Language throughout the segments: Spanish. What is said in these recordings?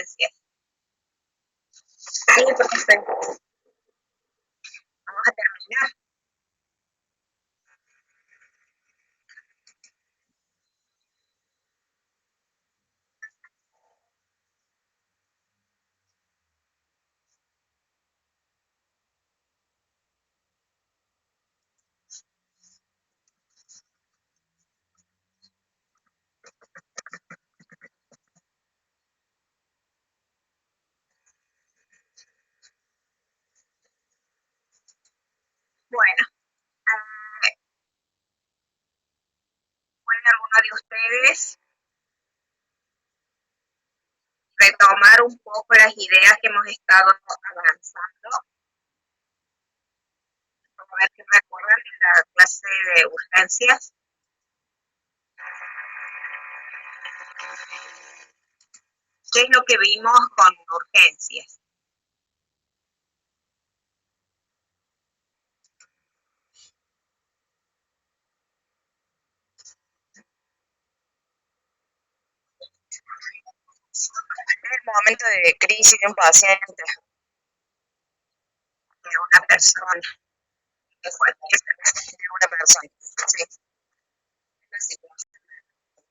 urgencias. Sí, perfecto. Vamos a terminar. Bueno, ¿puede alguno de ustedes retomar un poco las ideas que hemos estado avanzando? A ver qué me acuerdan de la clase de urgencias. ¿Qué es lo que vimos con urgencias? El momento de crisis de un paciente, De una persona. de una persona. Sí. Una situación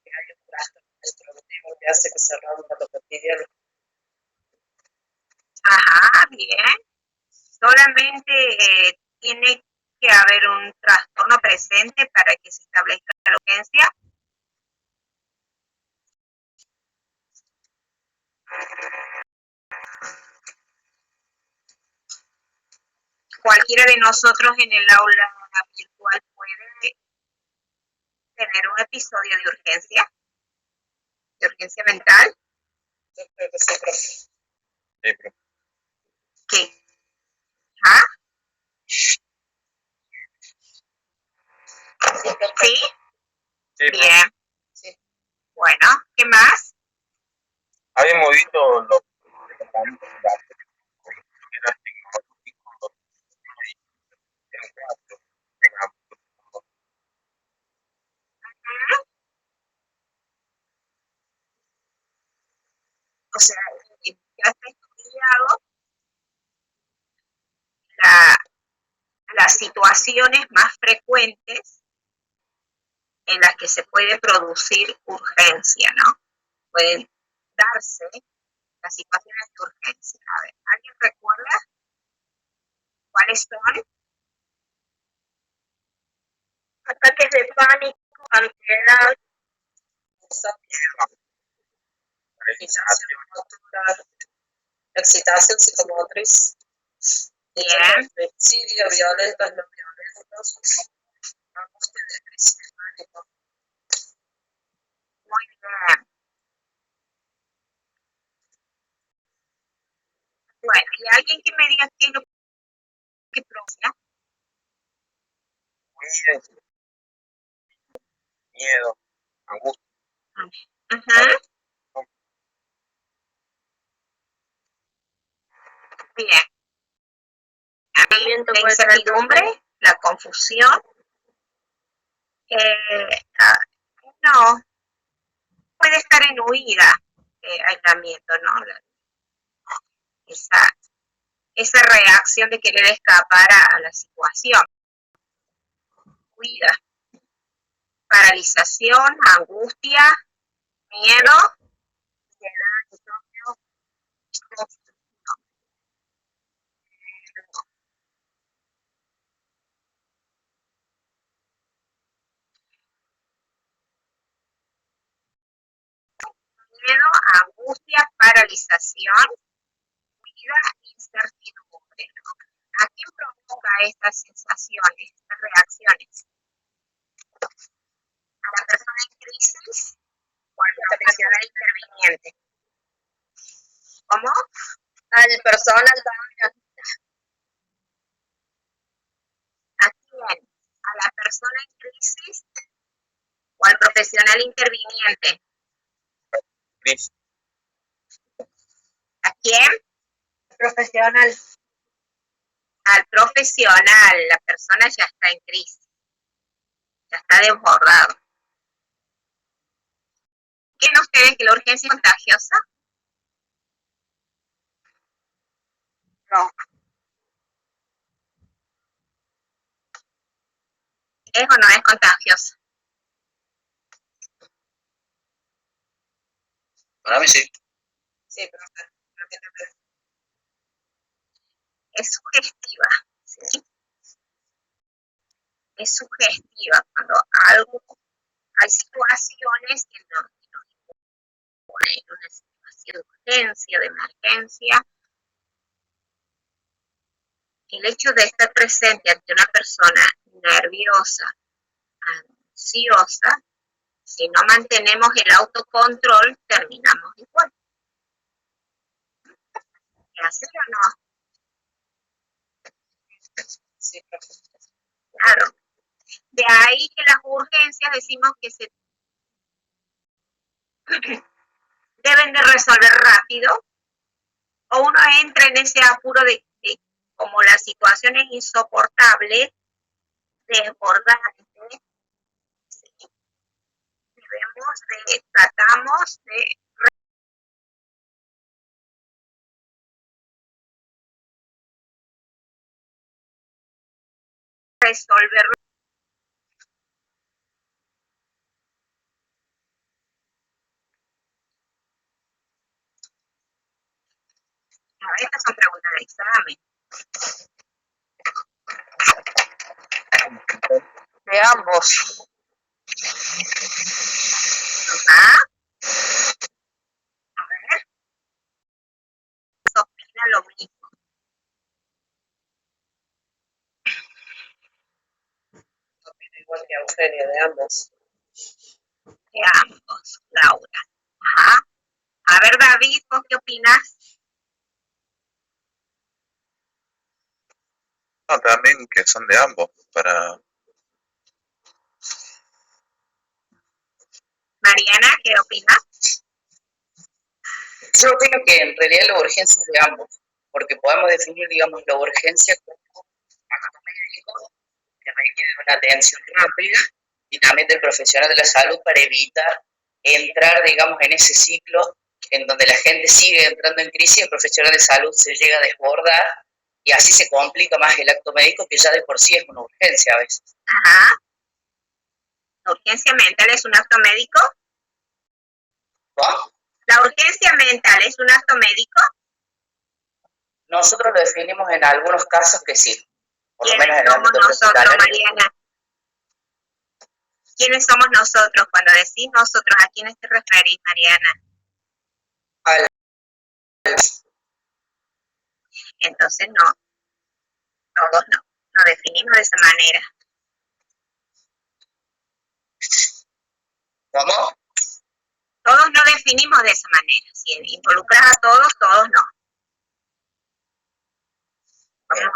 que hay un trastorno destructivo que hace que se rompa lo cotidiano. Ajá, bien. Solamente tiene que haber un trastorno presente para que se establezca la urgencia. Cualquiera de nosotros en el aula virtual puede tener un episodio de urgencia mental. Yo creo que sí, profe. Sí, profe. ¿Qué? ¿Ah? ¿Sí? Sí, Bien. sí. Bueno, ¿qué más? Habíamos visto los O sea, ya está estudiado la, las situaciones más frecuentes en las que se puede producir urgencia, ¿no? Pueden darse las situaciones de urgencia. A ver, ¿alguien recuerda cuáles son? ataques de pánico, ansiedad, excitación psicomotriz, Bien. suicidio, violentos, no violentos, angustia, depresión, pánico. Muy bien. Bueno, ¿y alguien que me diga qué es lo que provoca? Miedo, angustia. Ajá. Bien. La incertidumbre, la confusión. No, puede estar en huida, aislamiento, ¿no? Esa reacción de querer escapar a la situación. Huida, paralización, angustia, miedo, angustia, paralización, huida, incertidumbre, ¿no? ¿A quién provoca estas sensaciones, estas reacciones? ¿A la persona en crisis o al profesional interviniente? ¿Cómo? Al personal también. ¿A quién? ¿A la persona en crisis o al profesional interviniente? Crisis. ¿A quién? Profesional. Al profesional. La persona ya está en crisis, ya está desbordado. ¿Creen ustedes que la urgencia es contagiosa? No. ¿Es o no es contagiosa? Para mí sí. Sí, pero Es sugestiva, ¿sí? Es sugestiva cuando hay situaciones que nos ponen en una situación de urgencia, de emergencia. El hecho de estar presente ante una persona nerviosa, ansiosa, si no mantenemos el autocontrol, terminamos igual. ¿Es así o no? sí, perfecto. Claro. De ahí que las urgencias decimos que se deben de resolver rápido, o uno entra en ese apuro de como la situación es insoportable, desbordante, tratamos de resolverlo. Estas son preguntas de examen. De ambos. ¿Ah? A ver. Opina lo mismo. Opino igual que Eugenia, de ambos. De ambos, Laura. Ajá. A ver, David, ¿vos qué opinas? No, también que son de ambos, para... Mariana, ¿qué opinas? Yo opino que en realidad la urgencia es de ambos, porque podemos definir, digamos, la urgencia como acto médico que requiere una atención rápida y también del profesional de la salud para evitar entrar, digamos, en ese ciclo en donde la gente sigue entrando en crisis, el profesional de salud se llega a desbordar y así se complica más el acto médico, que ya de por sí es una urgencia a veces. Ajá. ¿La urgencia mental es un acto médico? ¿No? ¿La urgencia mental es un acto médico? Nosotros lo definimos en algunos casos que sí. Por lo menos en el ¿Quiénes somos ámbito nosotros, hospitalario. Mariana? ¿Quiénes somos nosotros? Cuando decís nosotros, ¿a quiénes te referís, Mariana? Entonces no, todos no, nos definimos de esa manera. ¿Cómo? Todos no definimos de esa manera. Si involucras a todos, todos no. Vamos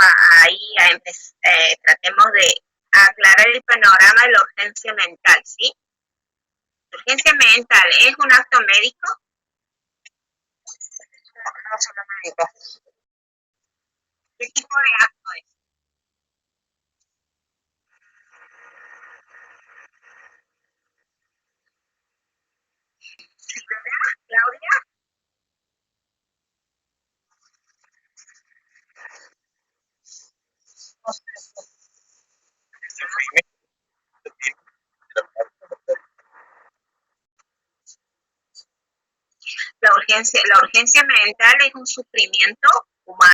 a empezar, tratemos de aclarar el panorama de la urgencia mental, ¿sí? ¿La urgencia mental es un acto médico? No solo médico. ¿Qué tipo de acto es? ¿Sí, verdad, Claudia? La urgencia mental es un sufrimiento humano,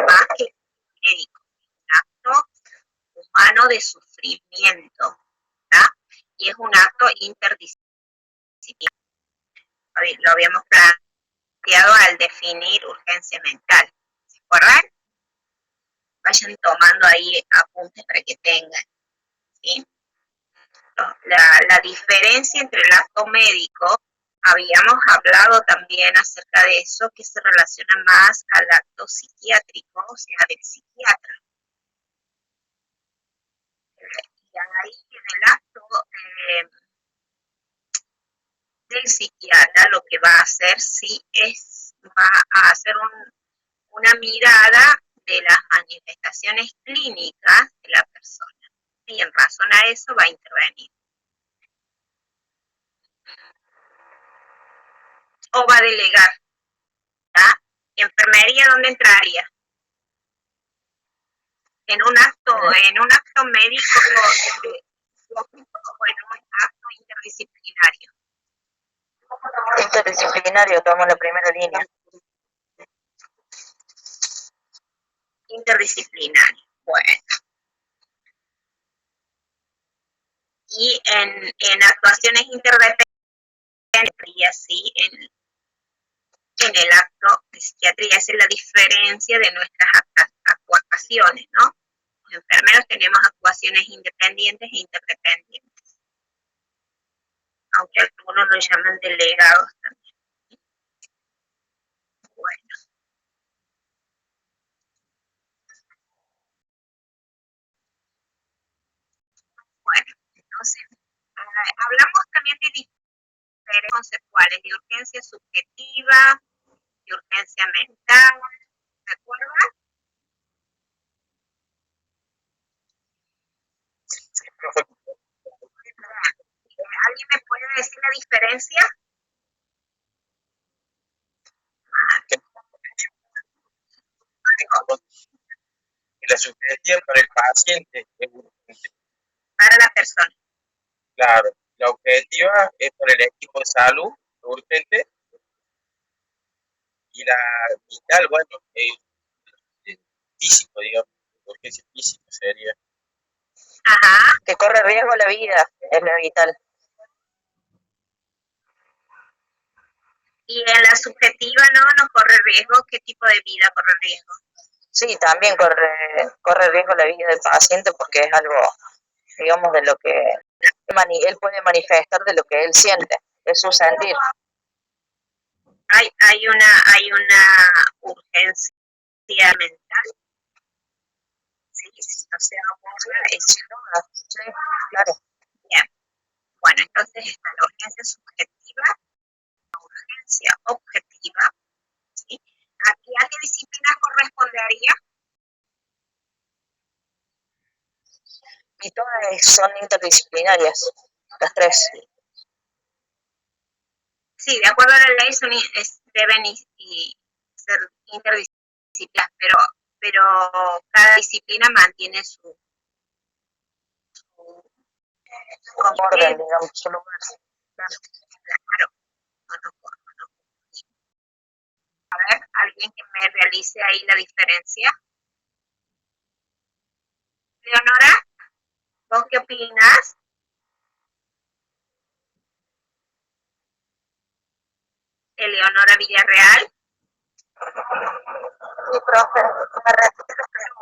más que médico, un acto humano de sufrimiento, ¿tá? Y es un acto interdisciplinario. Lo habíamos planteado al definir urgencia mental, ¿se acuerdan? Vayan tomando ahí apuntes para que tengan, ¿sí? La diferencia entre el acto médico, habíamos hablado también acerca de eso, que se relaciona más al acto psiquiátrico, o sea, del psiquiatra. Y ahí en el acto del psiquiatra lo que va a hacer sí va a hacer una mirada de las manifestaciones clínicas de la persona. Y en razón a eso va a intervenir. O va a delegar, ¿tá? En enfermería, ¿dónde entraría? En un acto médico o en un acto interdisciplinario. Interdisciplinario, tomamos la primera línea. Interdisciplinario. Bueno. Y en actuaciones interdependientes, y así en el acto de psiquiatría, esa es la diferencia de nuestras actuaciones, ¿no? Los enfermeros tenemos actuaciones independientes e interdependientes, aunque algunos lo llaman delegados también. Bueno. Bueno, entonces, hablamos también de diferentes conceptuales, de urgencia subjetiva, de urgencia mental, ¿de acuerdo? Sí, profe. ¿Alguien me puede decir la diferencia? Y la subjetiva para el paciente es urgente. Para la persona. Claro, la objetiva es para el equipo de salud, urgente, y la vital, bueno, es físico, digamos, urgencia física sería. Ajá. Que corre riesgo la vida, es lo vital. Y en la subjetiva no corre riesgo. ¿Qué tipo de vida corre riesgo? Sí, también corre riesgo la vida del paciente porque es algo, digamos, de lo que él puede manifestar de lo que él siente, de su sentir. Hay una urgencia mental. Sí, si no se aborda, es sin duda. Sí, claro. Bien. Bueno, entonces está la urgencia subjetiva, la urgencia objetiva. ¿Sí? ¿Aquí a qué disciplina correspondería? Y todas son interdisciplinarias, las tres. Sí, de acuerdo a la ley deben ser interdisciplinarias, pero cada disciplina mantiene su Orden, digamos, su lugar. Claro. No. A ver, alguien que me realice ahí la diferencia. Leonora, ¿vos qué opinas? Eleonora Villarreal. Sí, profe, me repite la pregunta.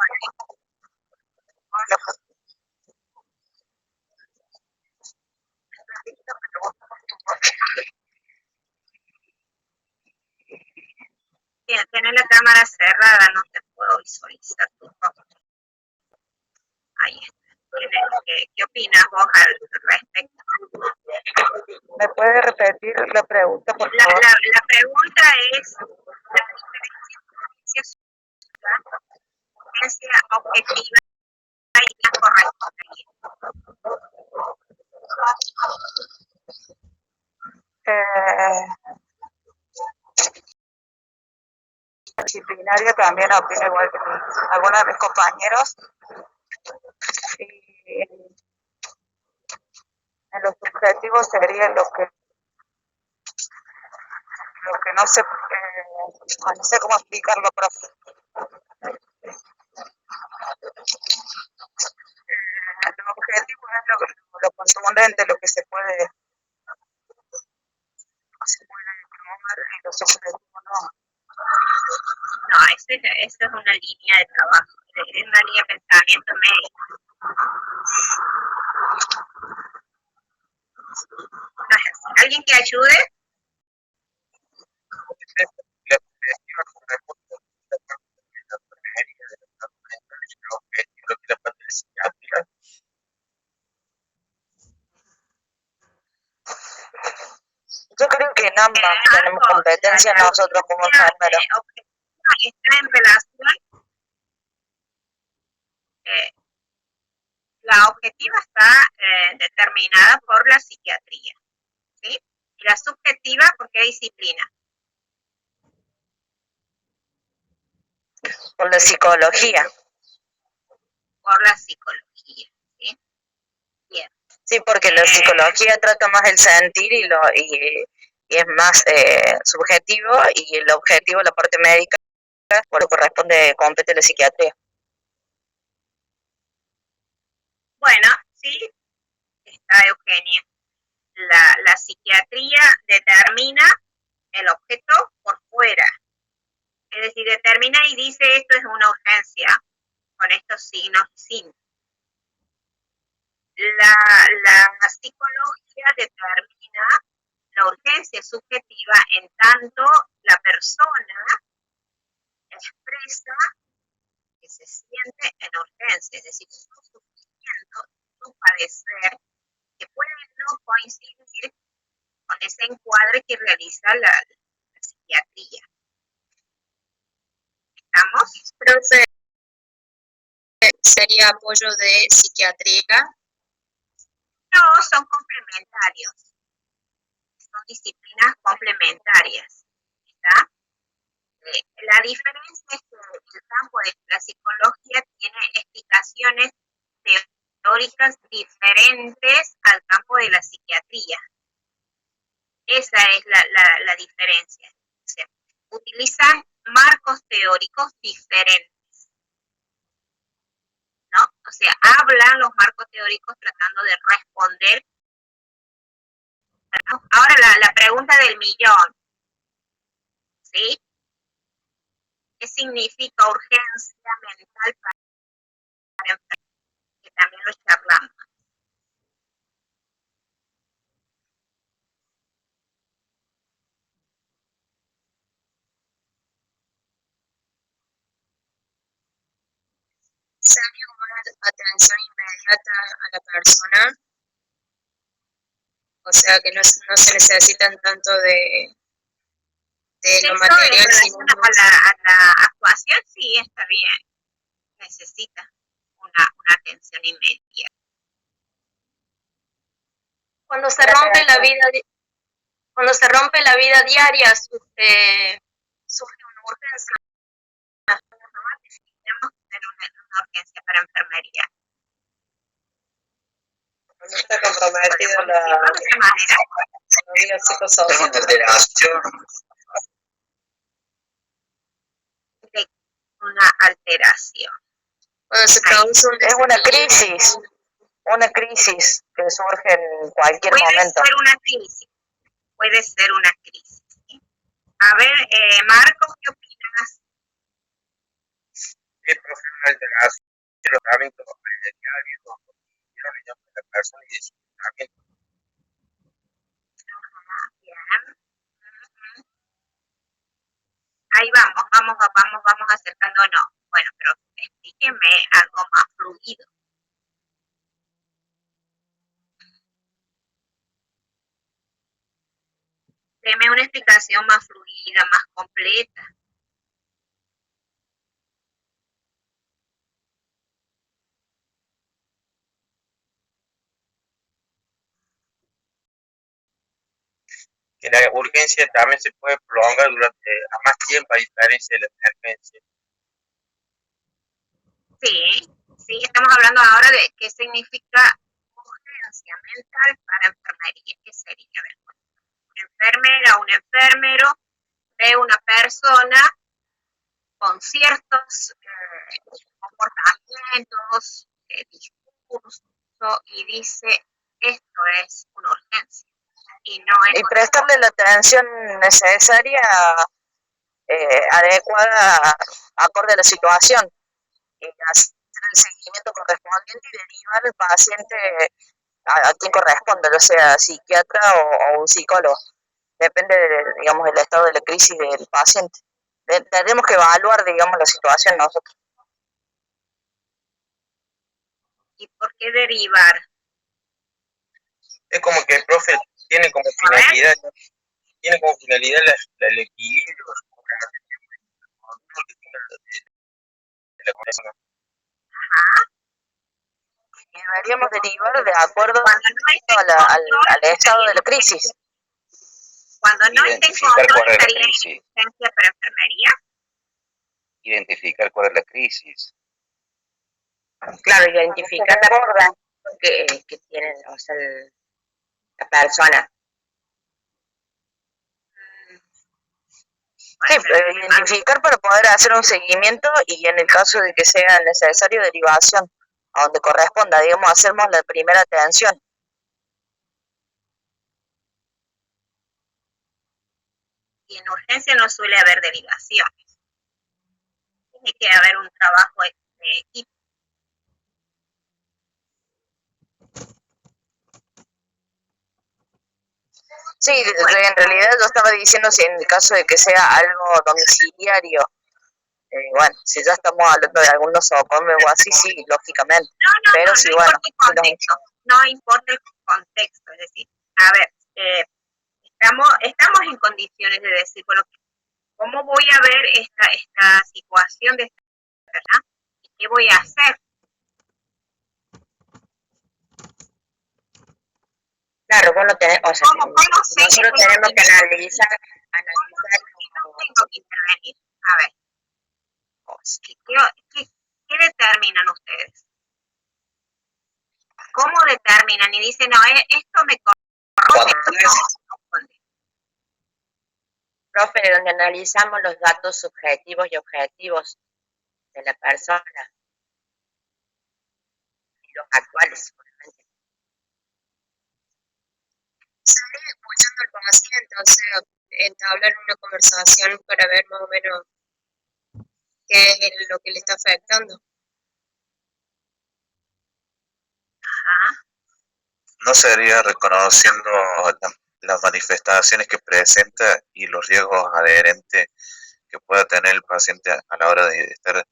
Bien, tenés la cámara cerrada, no te puedo visualizar tu rostro. Ahí está. ¿Qué opinas vos al respecto? ¿Me puede repetir la pregunta, por favor? La pregunta es la diferencia entre urgencia objetiva y la correspondencia. Disciplinaria también opino igual que algunos de mis compañeros. Y en los objetivos sería lo que no sé, no sé cómo explicarlo, profe. Los objetivos es lo contundente, lo que se puede promover, y los objetivos no. No, esa es una línea de trabajo, es una línea de pensamiento médico. No es así. ¿Alguien que ayude? La objetiva corresponde a la parte de la enfermería, de la salud mental, y la objetiva lo que es la parte de psiquiatría. Yo creo que en ambas tenemos competencia nosotros como enfermeros. Está en relación, la objetiva está determinada por la psiquiatría, ¿sí? Y la subjetiva, ¿por qué disciplina? Por la psicología. Por la psicología. ¿Sí? Bien. Sí, porque la psicología trata más el sentir y es más subjetivo, y el objetivo, la parte médica, por lo que compete la psiquiatría. Bueno, sí, está Eugenia. La psiquiatría determina el objeto por fuera. Es decir, determina y dice esto es una urgencia con estos signos y síntomas. La psicología determina la urgencia subjetiva en tanto la persona expresa que se siente en urgencia, es decir, su sufrimiento, su padecer, que puede no coincidir con ese encuadre que realiza la psiquiatría. ¿Estamos? Profe, ¿sería apoyo de psiquiatría? No, son complementarios. Son disciplinas complementarias. ¿Está? La diferencia es que el campo de la psicología tiene explicaciones teóricas diferentes al campo de la psiquiatría. Esa es la diferencia. O sea, utilizan marcos teóricos diferentes, ¿no? O sea, hablan los marcos teóricos tratando de responder. Ahora la pregunta del millón, ¿sí? ¿Qué significa urgencia mental para enfermos? Que también lo charlamos. ¿Sería una atención inmediata a la persona? O sea, que no se necesitan tanto de lo material, sino a la actuación, sí, está bien. Necesita una atención inmediata. Cuando se rompe la vida diaria, surge una urgencia. Tenemos que tener una urgencia para enfermería. No está comprometido la vida psicosocial. Es una alteración. Una alteración. Cuando se produce Es una crisis que surge en cualquier momento. Puede ser una crisis. ¿Sí? A ver, Marcos, ¿qué opinas? El profesional de los tratamientos diarios, de la persona y de su tratamiento. Bien. Ahí vamos acercándonos. Bueno, pero explíqueme algo más fluido. Deme una explicación más fluida, más completa. Que la urgencia también se puede prolongar durante más tiempo, a diferencia de la emergencia. Sí, estamos hablando ahora de qué significa urgencia mental para enfermería. ¿Qué sería? A ver, una enfermera, un enfermero ve una persona con ciertos comportamientos, discurso, y dice, esto es una urgencia. Y prestarle la atención necesaria, adecuada, acorde a la situación, y hacer el seguimiento correspondiente y derivar al paciente a quien corresponde, o sea, psiquiatra o un psicólogo. Depende, digamos, del estado de la crisis del paciente. Tenemos que evaluar, digamos, la situación nosotros. ¿Y por qué derivar? Es como que el profe tiene como finalidad el equilibrio de la persona. Ajá. Deberíamos derivar de acuerdo al estado de la crisis. Cuando no esté en control, estaría en urgencia para enfermería. identificar cuál es la crisis. Claro, identificar que tienen, o sea, la persona. Sí, identificar para poder hacer un seguimiento y en el caso de que sea necesario derivación a donde corresponda, digamos, hacemos la primera atención. Y en urgencia no suele haber derivaciones. Tiene que haber un trabajo de equipo. Sí, en realidad yo estaba diciendo si en el caso de que sea algo domiciliario, bueno, si ya estamos hablando de algún nosocomio o así, sí, lógicamente. No, pero no sí, importa bueno, el contexto, no importa el contexto, es decir, a ver, estamos en condiciones de decir, bueno, ¿cómo voy a ver esta situación de esta persona? ¿Y qué voy a hacer? Claro, vos no tenés, o sea, nosotros tenemos que analizar. No tengo que intervenir. A ver, ¿qué determinan ustedes? ¿Cómo determinan? Y dicen, no, esto me corresponde. Profe, donde analizamos los datos subjetivos y objetivos de la persona y los actuales, obviamente. Salir escuchando al paciente, o sea, entablar una conversación para ver más o menos qué es lo que le está afectando. Ajá. ¿No sería reconociendo las manifestaciones que presenta y los riesgos adherentes que pueda tener el paciente a la hora de estar,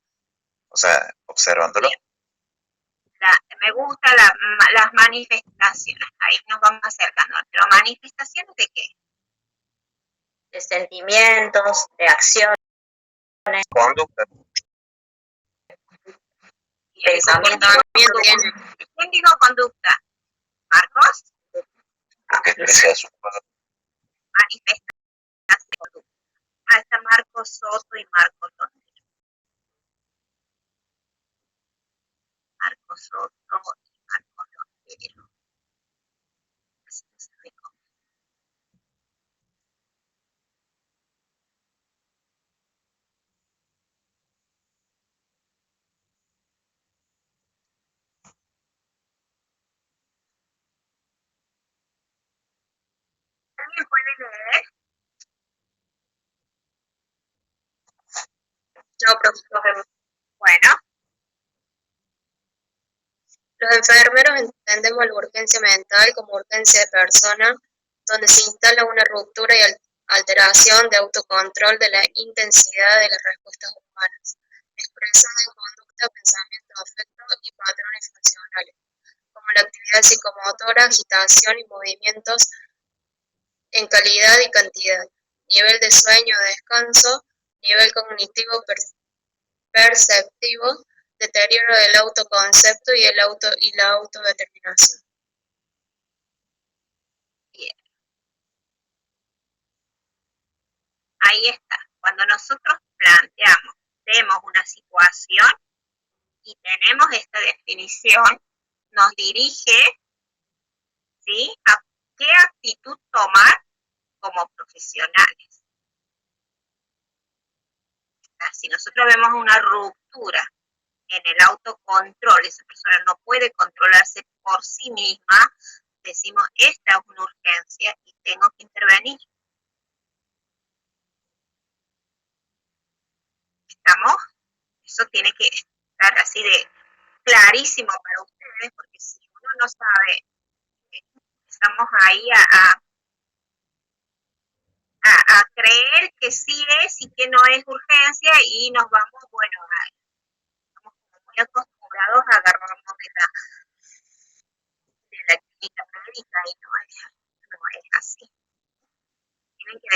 o sea, observándolo? Me gustan las manifestaciones, ahí nos vamos acercando, pero ¿manifestaciones de qué? De sentimientos, de acciones, Conducta. ¿Quién dijo conducta? ¿Marcos? Que expresa su Manifestación de conducta. Ah, está Marcos Soto y Marcos Tondero. Marcos Soto y Marcos Tondero. ¿Alguien puede leer? No, profe. Bueno. Los enfermeros entendemos la urgencia mental como urgencia de persona, donde se instala una ruptura y alteración de autocontrol de la intensidad de las respuestas humanas, expresada en conducta, pensamiento, afecto y patrones funcionales, como la actividad psicomotora, agitación y movimientos en calidad y cantidad, nivel de sueño o descanso, nivel cognitivo perceptivo, deterioro del autoconcepto y la autodeterminación. Bien. Ahí está. Cuando nosotros vemos una situación y tenemos esta definición, nos dirige, ¿sí?, a qué actitud tomar como profesionales. Si nosotros vemos una ruptura en el autocontrol, esa persona no puede controlarse por sí misma, decimos, esta es una urgencia y tengo que intervenir. ¿Estamos? Eso tiene que estar así de clarísimo para ustedes, porque si uno no sabe, estamos ahí a creer que sí es y que no es urgencia y nos vamos, bueno, estamos muy acostumbrados a agarrarnos de la clínica médica y no es así. Tienen que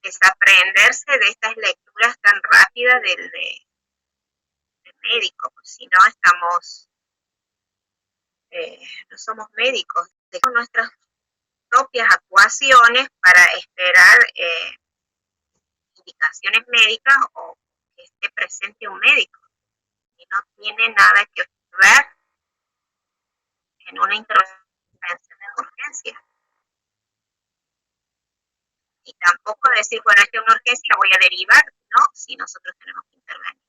desaprenderse de estas lecturas tan rápidas del médico, pues si no estamos, no somos médicos, tenemos nuestras propias actuaciones para esperar indicaciones médicas o que esté presente un médico. Y no tiene nada que ver en una intervención de urgencia. Y tampoco decir, bueno, esta es una urgencia, la voy a derivar, no, si nosotros tenemos que intervenir.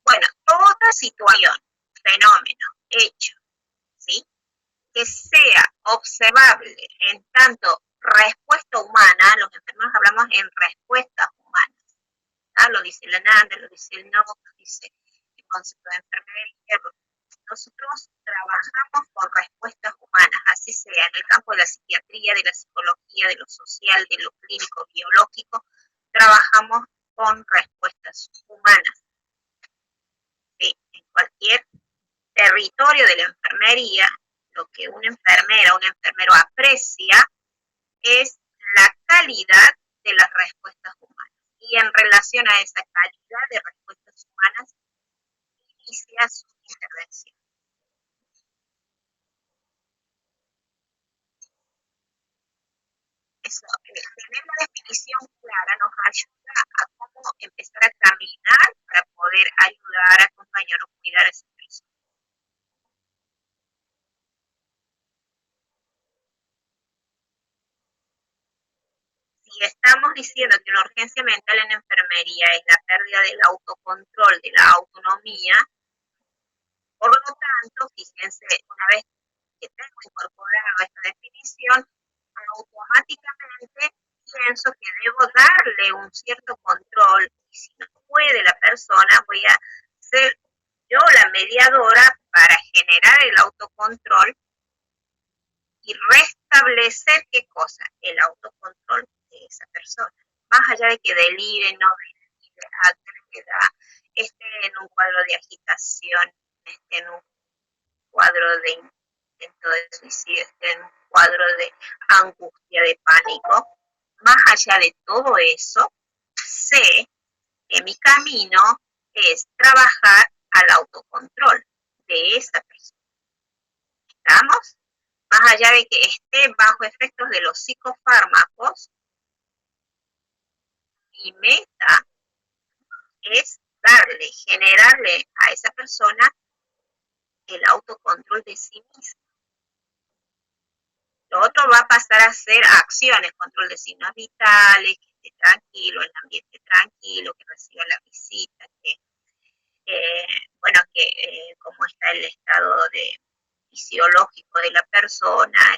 Bueno, toda situación, fenómeno, hecho, ¿sí?, que sea observable en tanto respuesta humana, los enfermeros hablamos en respuestas humanas, ¿tá? Lo dice la NANDA, lo dice el NOC, lo dice el concepto de enfermería. Nosotros trabajamos con respuestas humanas, así sea en el campo de la psiquiatría, de la psicología, de lo social, de lo clínico, biológico, trabajamos con respuestas humanas. ¿Sí? En cualquier territorio de la enfermería, lo que una enfermera o un enfermero aprecia es la calidad de las respuestas humanas. Y en relación a esa calidad de respuestas humanas, inicia su intervención. Eso, tener la definición clara nos ayuda a cómo empezar a caminar para poder ayudar, acompañar o cuidar a esa persona. Si estamos diciendo que una urgencia mental en enfermería es la pérdida del autocontrol, de la autonomía, por lo tanto, fíjense, una vez que tengo incorporado esta definición, automáticamente pienso que debo darle un cierto control, y si no puede la persona, voy a ser yo la mediadora para generar el autocontrol y restablecer qué cosa, el autocontrol de esa persona. Más allá de que delire, no delire, ansiedad, esté en un cuadro de agitación, esté en un cuadro de intento de suicidio, esté en un cuadro de angustia, de pánico, más allá de todo eso, sé que mi camino es trabajar al autocontrol de esa persona. ¿Estamos? Más allá de que esté bajo efectos de los psicofármacos, mi meta es darle, generarle a esa persona el autocontrol de sí misma. Lo otro va a pasar a ser acciones, control de signos vitales, que esté tranquilo, el ambiente tranquilo, que reciba la visita, que cómo está el estado fisiológico de la persona,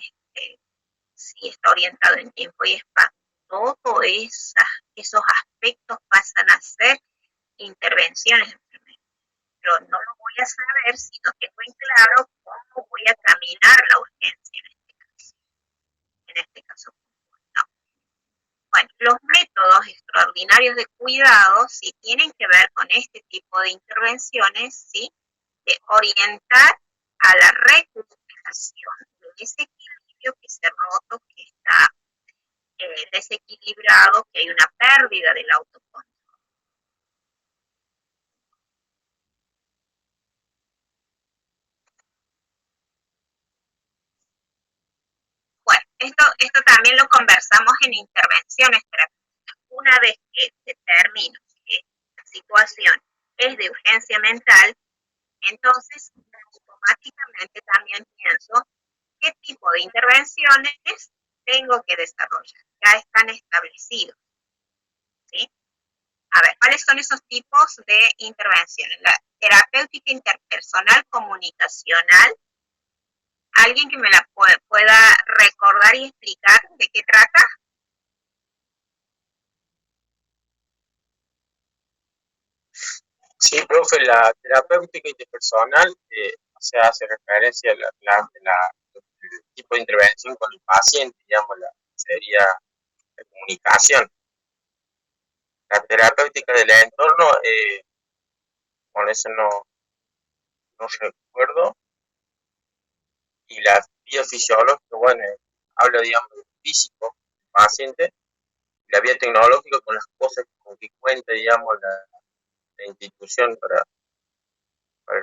si está orientado en tiempo y espacio. Todos esos aspectos pasan a ser intervenciones enfermeras, pero no lo voy a saber si no tengo en claro cómo voy a caminar la urgencia en este caso. No. Bueno, los métodos extraordinarios de cuidado sí tienen que ver con este tipo de intervenciones, ¿sí?, de orientar a la recuperación de ese equilibrio que se roto, que está desequilibrado, que hay una pérdida del autocontrol. Bueno, esto también lo conversamos en intervenciones terapéuticas. Una vez que determino que la situación es de urgencia mental, entonces automáticamente también pienso qué tipo de intervenciones tengo que desarrollar. Ya están establecidos, ¿sí? A ver, ¿cuáles son esos tipos de intervenciones? La terapéutica interpersonal comunicacional. ¿Alguien que me la pueda recordar y explicar de qué trata? Sí, profe, la terapéutica interpersonal, o sea, hace referencia al tipo de intervención con el paciente, digamos, sería la comunicación. La terapéutica del entorno, con eso no recuerdo. Y la biofisiológica, bueno, habla, digamos, del físico del paciente, y la vía tecnológica con las cosas con que cuenta, digamos, la institución para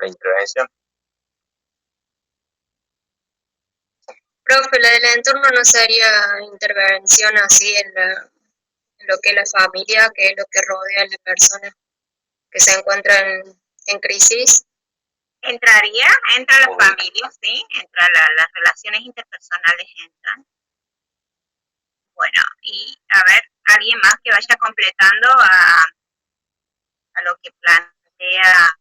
la intervención. Profe, la del entorno no sería intervención así en lo que es la familia, que es lo que rodea a la persona que se encuentra en crisis. Entra la familia, sí, las relaciones interpersonales entran. Bueno, y a ver, alguien más que vaya completando a lo que plantea.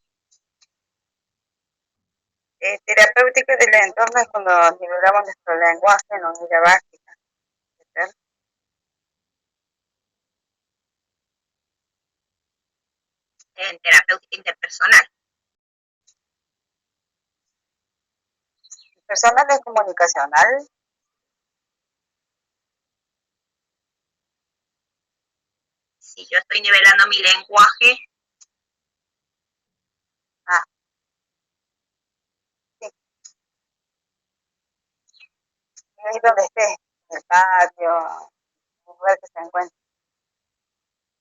Terapéutico del entorno es cuando nivelamos nuestro lenguaje en unidad básica. ¿Verdad? En terapéutica interpersonal. Personal es comunicacional. Si yo estoy nivelando mi lenguaje. Sí. Ahí donde esté, en el patio, en el lugar que se encuentre,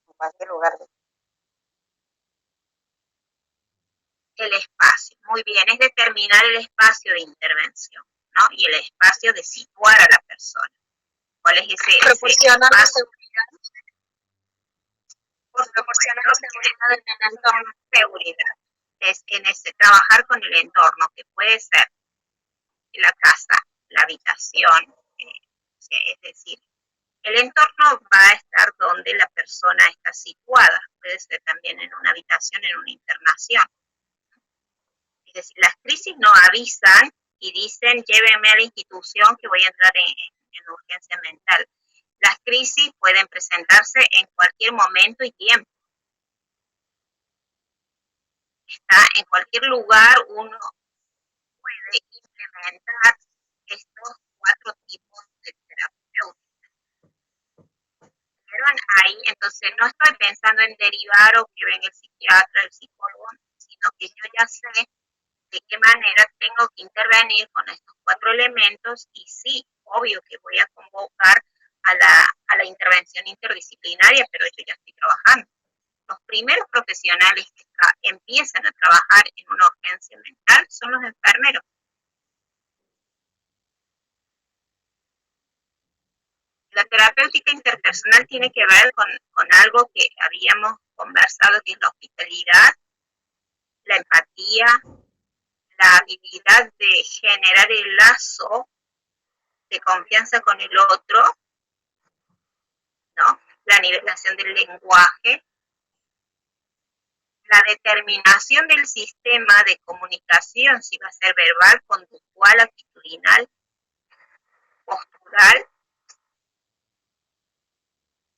en cualquier lugar. El espacio, muy bien, es determinar el espacio de intervención, ¿no? Y el espacio de situar a la persona. ¿Cuál es ese Proporcionar la espacio? seguridad. Proporcionar la seguridad en el entorno. Seguridad. Es en ese trabajar con el entorno, que puede ser la casa, la habitación, es decir, el entorno va a estar donde la persona está situada, puede ser también en una habitación, en una internación. Es decir, las crisis no avisan y dicen, llévenme a la institución que voy a entrar en urgencia mental. Las crisis pueden presentarse en cualquier momento y tiempo. Está en cualquier lugar, uno puede implementar estos 4 tipos de terapéutica. Pero ahí, entonces, no estoy pensando en derivar o que venga el psiquiatra, el psicólogo, sino que yo ya sé de qué manera tengo que intervenir con estos 4 elementos y sí, obvio que voy a convocar a la intervención interdisciplinaria, pero yo ya estoy trabajando. Los primeros profesionales que empiezan a trabajar en una urgencia mental son los enfermeros. La terapéutica interpersonal tiene que ver con algo que habíamos conversado, que es la hospitalidad, la empatía, la habilidad de generar el lazo de confianza con el otro, ¿no? La nivelación del lenguaje, la determinación del sistema de comunicación, si va a ser verbal, conductual, actitudinal, postural,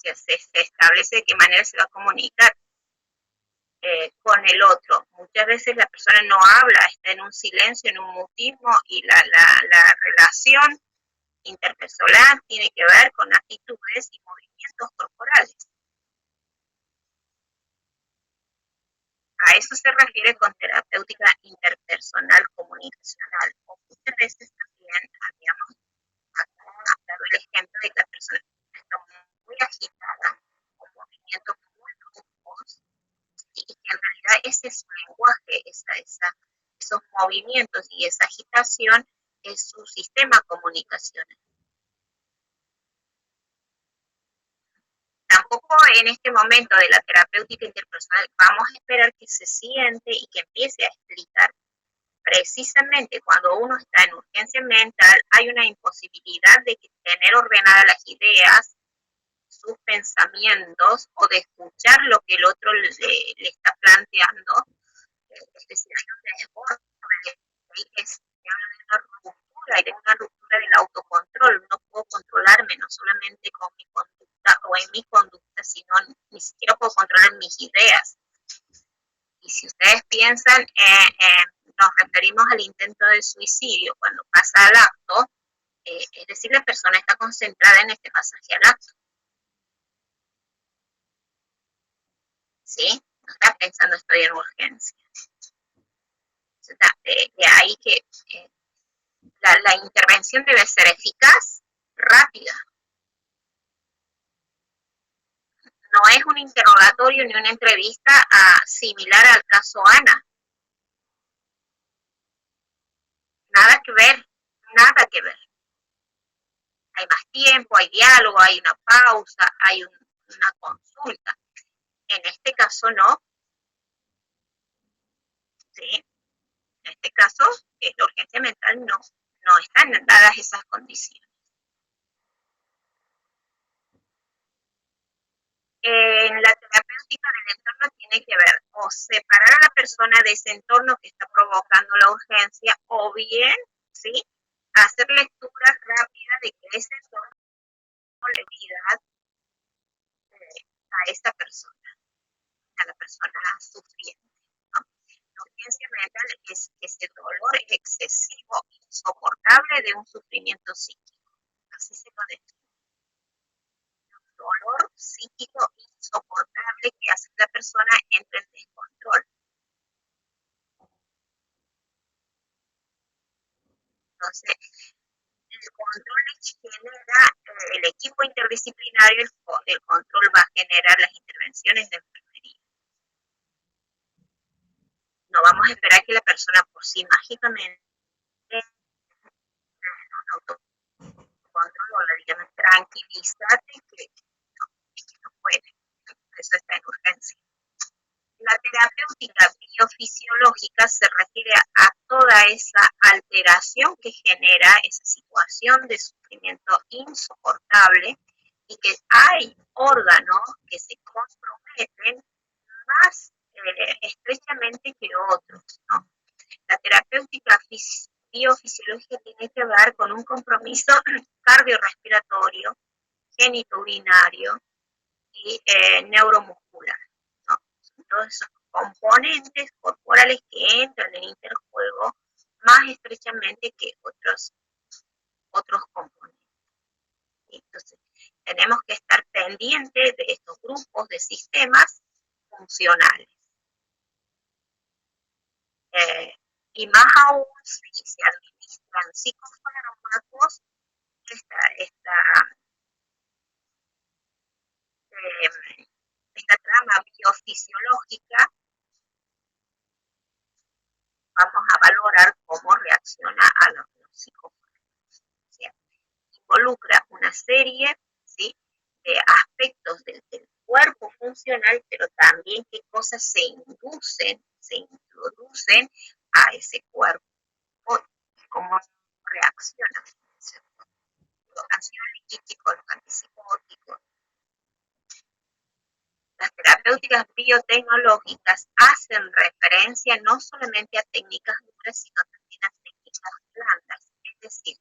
que se establece de qué manera se va a comunicar con el otro. Muchas veces la persona no habla, está en un silencio, en un mutismo, y la relación interpersonal tiene que ver con actitudes y movimientos corporales. A eso se refiere con terapéutica interpersonal comunicacional. O muchas veces también habíamos dado el ejemplo de que la persona está muy agitada, con movimientos muy bruscos, y que en realidad ese es su lenguaje, esos movimientos y esa agitación es su sistema comunicacional. Tampoco en este momento de la terapéutica interpersonal vamos a esperar que se siente y que empiece a explicar. Precisamente cuando uno está en urgencia mental hay una imposibilidad de tener ordenadas las ideas, sus pensamientos, o de escuchar lo que el otro le está planteando. Es decir, hay un desborde, que se habla de una ruptura, y de una ruptura del autocontrol. No puedo controlarme, no solamente con mi conducta o en mi conducta, sino ni siquiera puedo controlar mis ideas. Y si ustedes piensan, nos referimos al intento de suicidio, cuando pasa al acto, es decir, la persona está concentrada en este pasaje al acto. ¿Sí? No está pensando estoy en urgencia. De ahí que la intervención debe ser eficaz, rápida. No es un interrogatorio ni una entrevista similar al caso Ana. Nada que ver, nada que ver. Hay más tiempo, hay diálogo, hay una pausa, hay una consulta. En este caso no. ¿Sí? En este caso, la urgencia mental no están dadas esas condiciones. En la terapéutica del entorno tiene que ver o separar a la persona de ese entorno que está provocando la urgencia, o bien, ¿sí?, hacer lecturas rápidas de que ese entorno le da a esa persona, a la persona sufriente, ¿no? La urgencia mental es ese dolor excesivo, insoportable de un sufrimiento psíquico. Así se lo define. Dolor psíquico insoportable que hace que la persona entre en descontrol. Entonces, el control genera, el equipo interdisciplinario, el control va a generar las intervenciones de enfermería. No vamos a esperar que la persona por sí mágicamente autocontrol o le digan tranquilízate, que no puede. Eso está en urgencia. La terapéutica biofisiológica se refiere a toda esa alteración que genera esa situación de sufrimiento insoportable y que hay órganos que se comprometen más estrechamente que otros, ¿no? La terapéutica biofisiológica tiene que ver con un compromiso cardiorrespiratorio, genitourinario y neuromuscular, ¿no? Todos esos componentes corporales que entran en interjuego más estrechamente que otros componentes. Entonces, tenemos que estar pendientes de estos grupos de sistemas funcionales. Y más aún si se administran psicofármacos, esta trama biofisiológica, vamos a valorar cómo reacciona a los psicofármacos. ¿Sí? Involucra una serie, ¿sí?, de aspectos del cuerpo funcional, pero también qué cosas se introducen a ese cuerpo y cómo reacciona. Los ansiolíticos, los antipsicóticos. Las terapéuticas biotecnológicas hacen referencia no solamente a técnicas duras, sino también a técnicas blandas, es decir,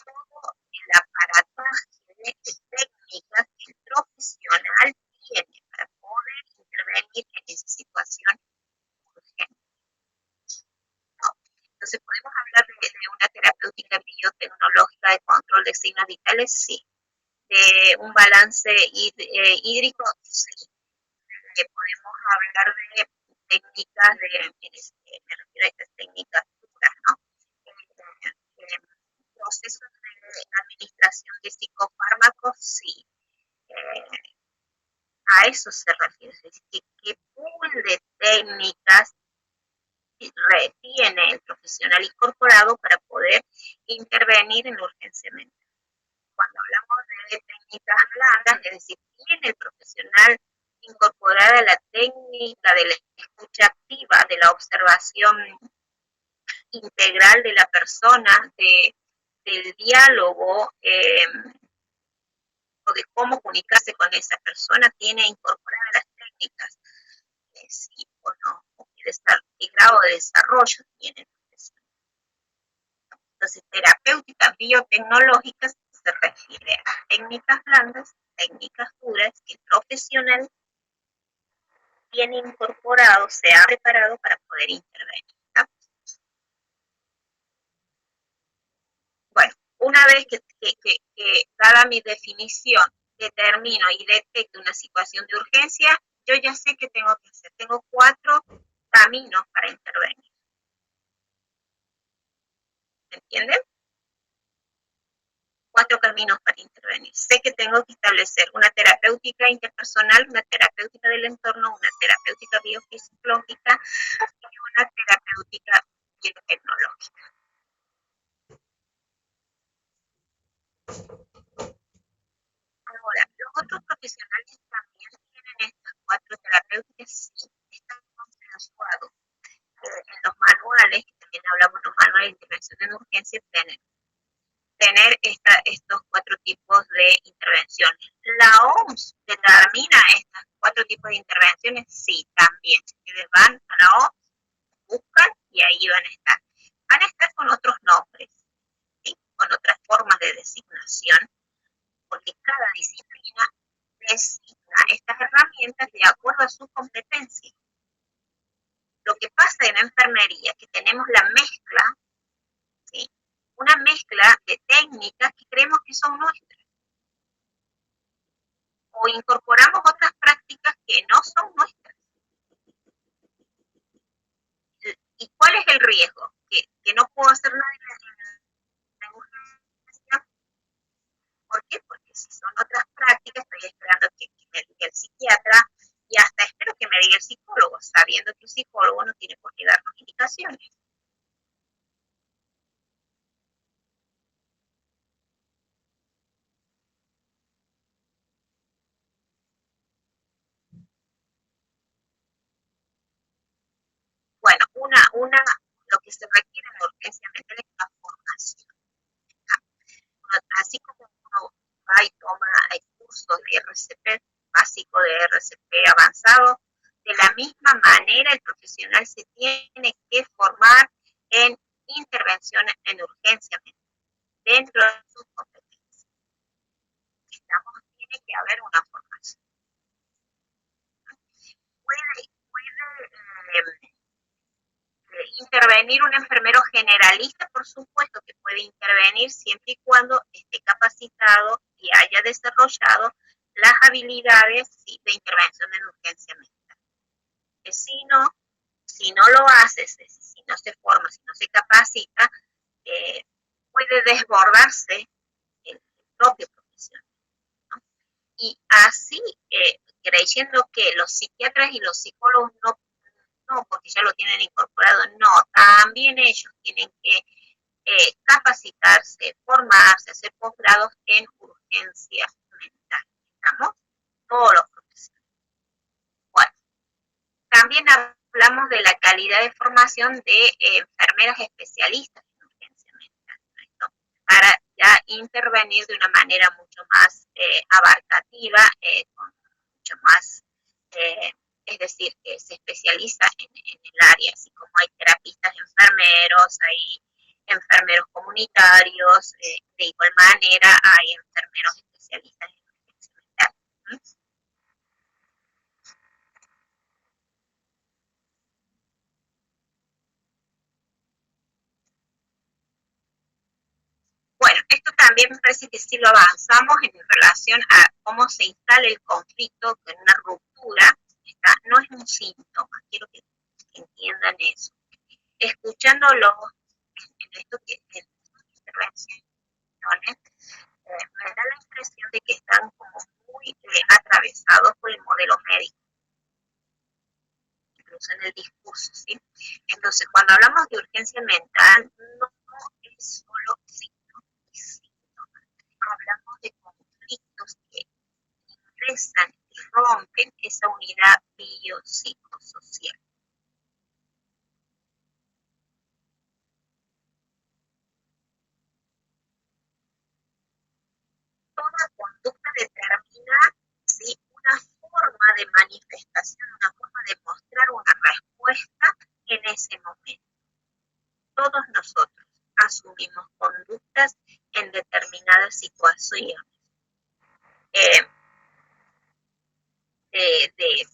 todo el aparataje de técnicas que el profesional tiene para poder intervenir en esa situación urgente. ¿No? Entonces, ¿podemos hablar de una terapéutica biotecnológica de control de signos vitales? Sí. ¿De un balance hídrico? Sí. Podemos hablar de técnicas me refiero a estas técnicas duras, ¿no? Procesos de administración de psicofármacos, sí. A eso se refiere, es decir, qué pool de técnicas tiene el profesional incorporado para poder intervenir en la urgencia mental. Cuando hablamos de técnicas blandas, es decir, tiene el profesional incorporada la técnica de la escucha activa, de la observación integral de la persona, del diálogo o de cómo comunicarse con esa persona, tiene incorporadas las técnicas, sí o no, qué grado de desarrollo tiene el profesional. Entonces, terapéuticas biotecnológicas se refiere a técnicas blandas, técnicas duras que el profesional tiene incorporado, se ha preparado para poder intervenir. ¿No? Bueno, una vez que dada mi definición, determino y detecto una situación de urgencia, yo ya sé qué tengo que hacer. Tengo 4 caminos para intervenir. ¿Me entienden? 4 caminos para intervenir. intervenir. Sé que tengo que establecer una terapéutica interpersonal, una terapéutica del entorno, una terapéutica biofisiológica y una terapéutica biotecnológica. Ahora, los otros profesionales también tienen estas 4 terapéuticas, sí, están consensuados. En los manuales, que también hablamos de los manuales de intervención en urgencia, tener estos 4 tipos de intervenciones. ¿La OMS determina estos 4 tipos de intervenciones? Sí, también. Si ustedes van a la OMS, buscan y ahí van a estar. Van a estar con otros nombres, ¿sí? Con otras formas de designación, porque cada disciplina designa estas herramientas de acuerdo a su competencia. Lo que pasa en enfermería es que tenemos la mezcla, ¿sí? Una mezcla de técnicas que creemos que son nuestras. O incorporamos otras prácticas que no son nuestras. ¿Y cuál es el riesgo? Que no puedo hacer nada en urgencia. ¿Por qué? Porque si son otras prácticas, estoy esperando que me diga el psiquiatra y hasta espero que me diga el psicólogo, sabiendo que el psicólogo no tiene por qué darnos indicaciones. Bueno, lo que se requiere en la urgencia mental es una formación. Así como uno va y toma cursos de RCP, básico de RCP avanzado, de la misma manera el profesional se tiene que formar en intervención en urgencia mental, dentro de sus competencias. Tiene que haber una formación. Puede intervenir un enfermero generalista, por supuesto que puede intervenir siempre y cuando esté capacitado y haya desarrollado las habilidades, ¿sí?, de intervención en urgencia mental. Que si no lo hace, si no se forma, si no se capacita, puede desbordarse el propio profesional, ¿no? Y así, creyendo que los psiquiatras y los psicólogos no, porque ya lo tienen incorporado, no, también ellos tienen que capacitarse, formarse, hacer posgrados en urgencia mental. ¿Estamos? Todos los profesionales. Bueno, también hablamos de la calidad de formación de enfermeras especialistas en urgencia mental, ¿no? Para ya intervenir de una manera mucho más abarcativa, con mucho más es decir, que se especializa en el área, así como hay terapistas enfermeros, hay enfermeros comunitarios, de igual manera hay enfermeros especialistas en urgencia mental. Bueno, esto también me parece que sí lo avanzamos en relación a cómo se instala el conflicto en una ruptura. No es un síntoma, quiero que entiendan eso. Escuchándolo en esto que en intervenciones, me da la impresión de que están como muy atravesados por el modelo médico, incluso en el discurso, ¿sí? Entonces, cuando hablamos de urgencia mental, no es solo síntomas, hablamos de conflictos que ingresan y rompen esa unidad biopsicosocial. Toda conducta determina, ¿sí?, una forma de manifestación, una forma de mostrar una respuesta en ese momento. Todos nosotros asumimos conductas en determinadas situaciones. De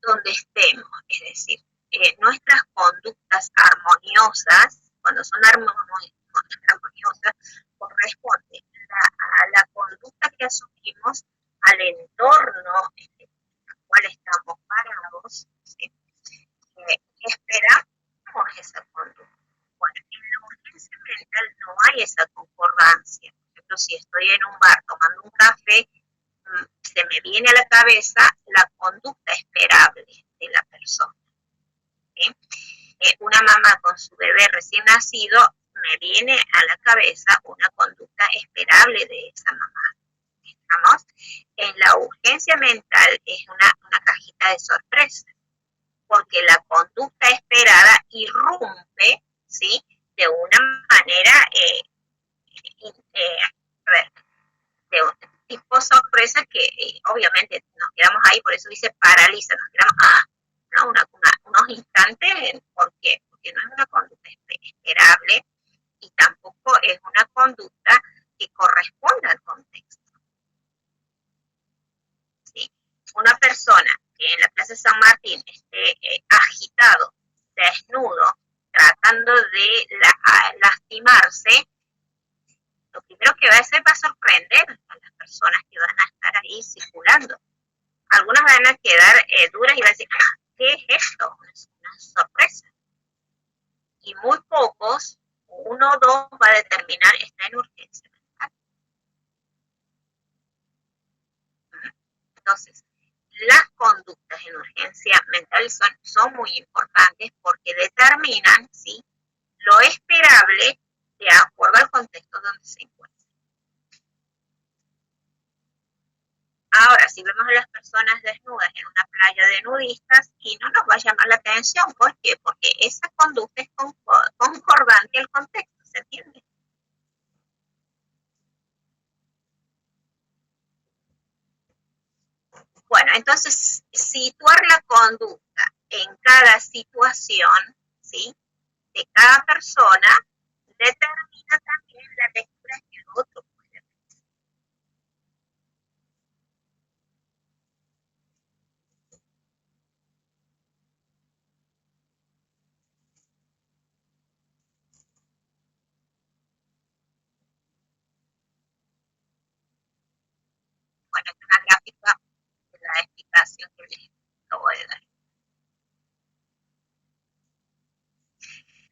donde estemos, es decir, nuestras conductas armoniosas, cuando son armoniosas, corresponden a la conducta que asumimos, al entorno en el cual estamos parados, ¿sí?, esperamos esa conducta. Bueno, en la urgencia mental no hay esa concordancia. ejemplo, si estoy en un bar tomando un café, se me viene a la cabeza la conducta esperable de la persona. ¿Sí? Una mamá con su bebé recién nacido, me viene a la cabeza una conducta esperable de esa mamá. ¿Estamos? En la urgencia mental es una cajita de sorpresa, porque la conducta esperada irrumpe, ¿sí?, de una manera, a ver, de un tipo sorpresa que obviamente nos quedamos ahí, por eso dice paraliza, nos quedamos, ¿no? Unos instantes. ¿Por qué? Porque no es una conducta esperable y tampoco es una conducta que corresponda al contexto. ¿Sí? Una persona que en la Plaza San Martín esté agitado, desnudo, tratando de lastimarse, lo primero que va a hacer va a sorprender a las personas que van a estar ahí circulando. Algunas van a quedar duras y van a decir, ¿qué es esto? Es una sorpresa. Y muy pocos, uno o dos, va a determinar está en urgencia mental. Entonces, las conductas en urgencia mental son muy importantes porque determinan, ¿sí?, lo esperable de acuerdo al contexto donde se encuentra. Ahora, si vemos a las personas desnudas en una playa de nudistas, y no nos va a llamar la atención. ¿Por qué? Porque esa conducta es concordante al contexto, ¿se entiende? Bueno, entonces, situar la conducta en cada situación, ¿sí?, de cada persona, determina también la lectura que el otro puede hacer. Bueno, es una gráfica de la explicación que les acabo de dar.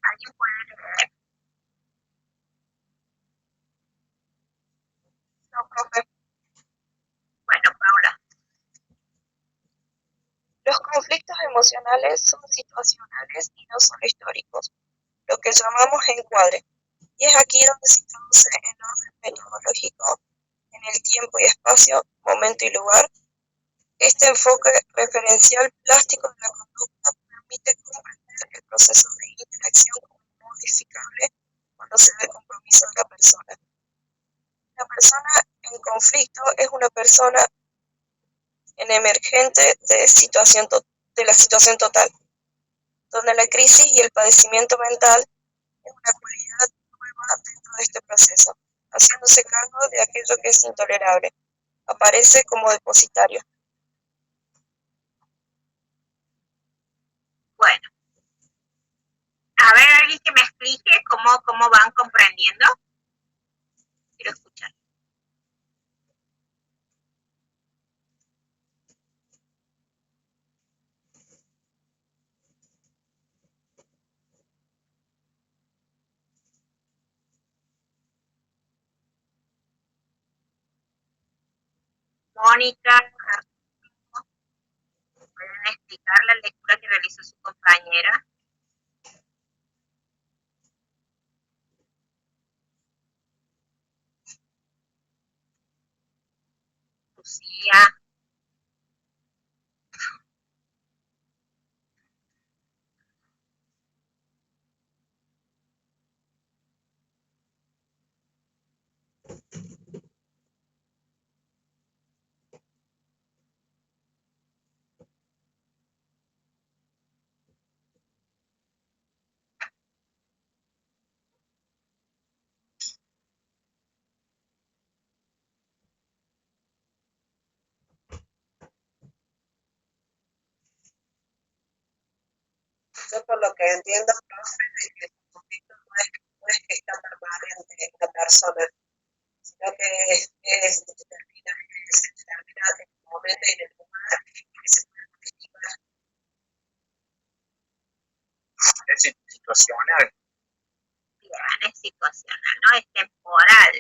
¿Alguien puede leer? No, profe. Bueno, Paula. Los conflictos emocionales son situacionales y no solo históricos, lo que llamamos encuadre. Y es aquí donde se introduce el orden metodológico en el tiempo y espacio, momento y lugar. Este enfoque referencial plástico de la conducta permite comprender el proceso de interacción como modificable cuando se ve el compromiso de la persona. La persona en conflicto es una persona en emergente de la situación total, donde la crisis y el padecimiento mental es una cualidad nueva dentro de este proceso, haciéndose cargo de aquello que es intolerable. Aparece como depositario. Bueno, a ver, alguien que me explique cómo van comprendiendo. Quiero escuchar. Mónica, ¿pueden explicar la lectura que realizó su compañera? Lucía. Yo por lo que entiendo, profe, de que el conflicto no es que está permanente en la persona, sino que se determina en el momento y en el lugar y que se puede modificar. Es situacional. Bien, es situacional, ¿no? Es temporal.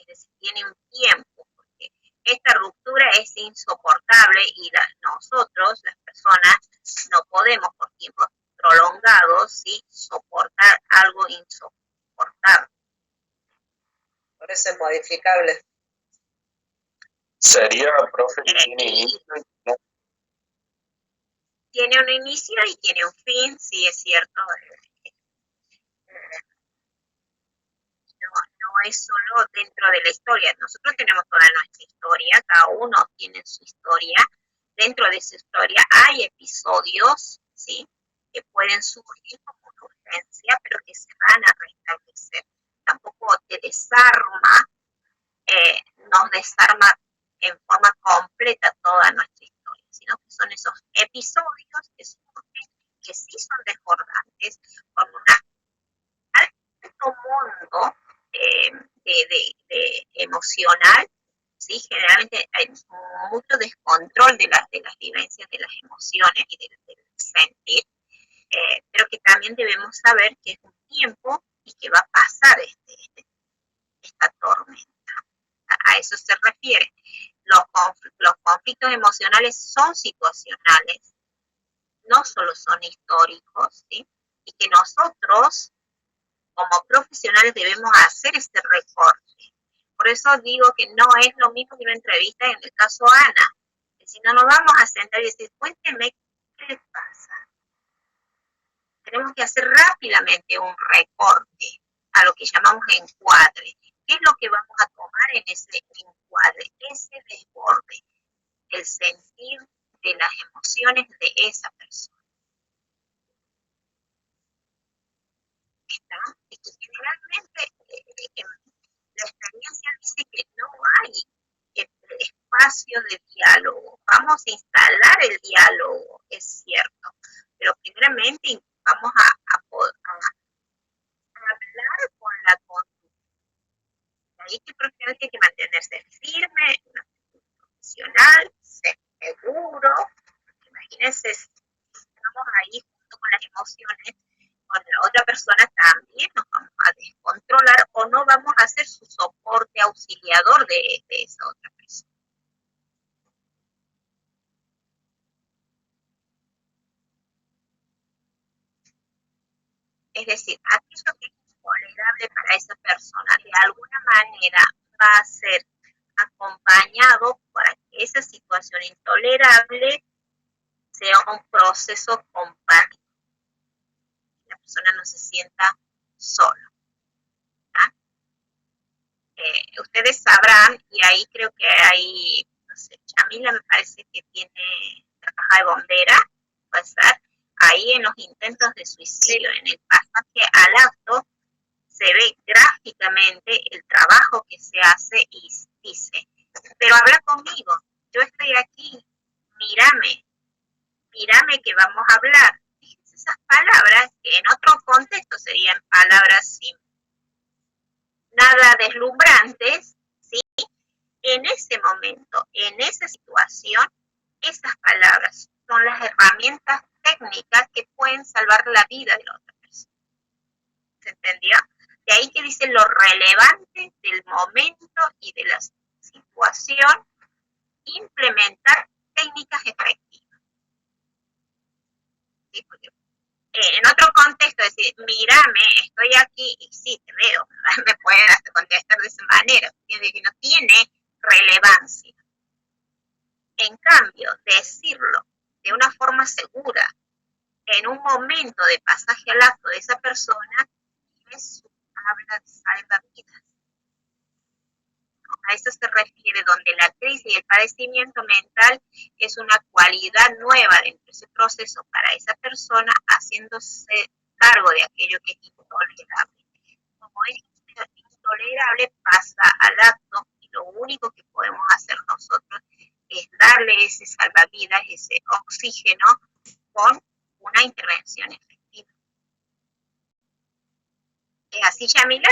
decir, tiene un tiempo, porque esta ruptura es insoportable y nosotros, las personas, no podemos por tiempos prolongados, ¿sí?, soportar algo insoportable. Por eso es modificable. Sería, profe, que tiene Y inicio y final. tiene un inicio y tiene un fin, sí, es cierto. No es solo dentro de la historia. Nosotros tenemos toda nuestra historia, cada uno tiene su historia. Dentro de su historia hay episodios, ¿sí?, que pueden surgir como una urgencia, pero que se van a restablecer. Tampoco te desarma, nos desarma en forma completa toda nuestra historia, sino que son esos episodios que surgen, que sí son desbordantes, con un alto mundo de emocional, ¿sí? Generalmente hay mucho descontrol de las vivencias de las emociones y del sentir, pero que también debemos saber que es un tiempo y que va a pasar esta tormenta. A eso se refiere. Los conflictos emocionales son situacionales, no solo son históricos, ¿sí? Y que nosotros, como profesionales, debemos hacer este recorte. Por eso digo que no es lo mismo que una entrevista en el caso Ana. Que si no nos vamos a sentar y decir, cuénteme qué le pasa. Tenemos que hacer rápidamente un recorte a lo que llamamos encuadre. ¿Qué es lo que vamos a tomar en ese encuadre? Ese desborde, el sentir de las emociones de esa persona. ¿Está? Y que generalmente la experiencia dice que no hay espacio de diálogo. Vamos a instalar el diálogo, es cierto, pero primeramente vamos a hablar con la conducta. Ahí que profesional tiene que mantenerse firme, profesional, seguro. Imagínense, estamos ahí junto con las emociones, con la otra persona también nos vamos a descontrolar o no vamos a hacer su soporte auxiliador de esa otra persona. Es decir, aquello que es intolerable para esa persona de alguna manera va a ser acompañado para que esa situación intolerable sea un proceso compartido. La persona no se sienta sola. Ustedes sabrán, y ahí creo que hay, no sé, Yamila me parece que tiene la caja de bombera, puede ser, ahí en los intentos de suicidio, en el pasaje al acto, se ve gráficamente el trabajo que se hace y dice, pero habla conmigo, yo estoy aquí, mírame que vamos a hablar. Fíjense esas palabras que en otro contexto serían palabras sin nada deslumbrantes, ¿sí? En ese momento, en esa situación, esas palabras son las herramientas técnicas que pueden salvar la vida de la otra persona. ¿Se entendió? De ahí que dice lo relevante del momento y de la situación, implementar técnicas efectivas. ¿Sí? Porque en otro contexto, decir, mírame, estoy aquí y sí, te veo, me pueden hasta contestar de esa manera, que no tiene relevancia. En cambio, decirlo de una forma segura, en un momento de pasaje al acto de esa persona, es su habla de salvavidas. A eso se refiere, donde la crisis y el padecimiento mental es una cualidad nueva dentro de ese proceso para esa persona, haciéndose cargo de aquello que es intolerable. Como es intolerable, pasa al acto y lo único que podemos hacer nosotros es darle ese salvavidas, ese oxígeno, con una intervención efectiva. ¿Es así, Yamila?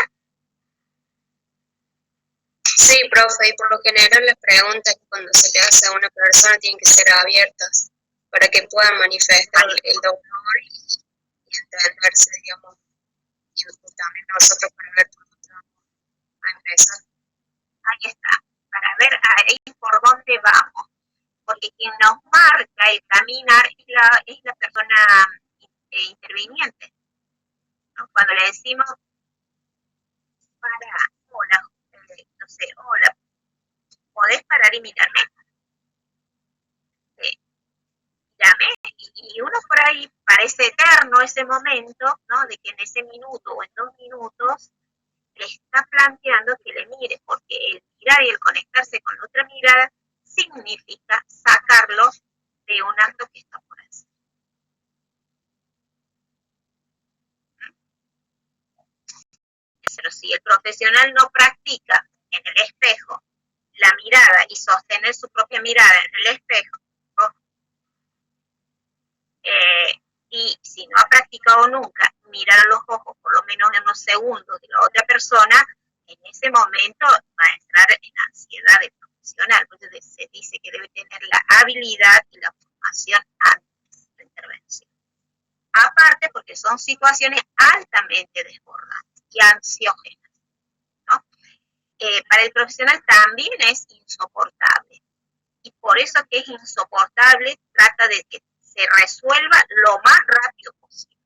Sí, profe, y por lo general las preguntas que cuando se le hace a una persona tienen que ser abiertas para que puedan manifestar el dolor y entenderse, digamos, y también nosotros para ver cómo vamos a empezar. ahí está, para ver ahí por dónde vamos, porque quien nos marca el caminar es la persona interviniente, ¿no? Cuando le decimos, para, hola, no sé, hola, ¿podés parar y mirarme? Mírame, y uno por ahí parece eterno ese momento, ¿no? De que en ese minuto o en 2 minutos le está planteando que le mire, porque el mirar y el conectarse con la otra mirada significa sacarlo de un acto que está por hacer. Pero si el profesional no practica en el espejo la mirada y sostener su propia mirada en el espejo, y si no ha practicado nunca mirar a los ojos por lo menos en unos segundos de la otra persona, en ese momento va a entrar en ansiedad de profesional. Entonces se dice que debe tener la habilidad y la formación antes de la intervención. Aparte porque son situaciones altamente desbordantes y ansiógenas, ¿no? Para el profesional también es insoportable. Y por eso que es insoportable, trata de que se resuelva lo más rápido posible.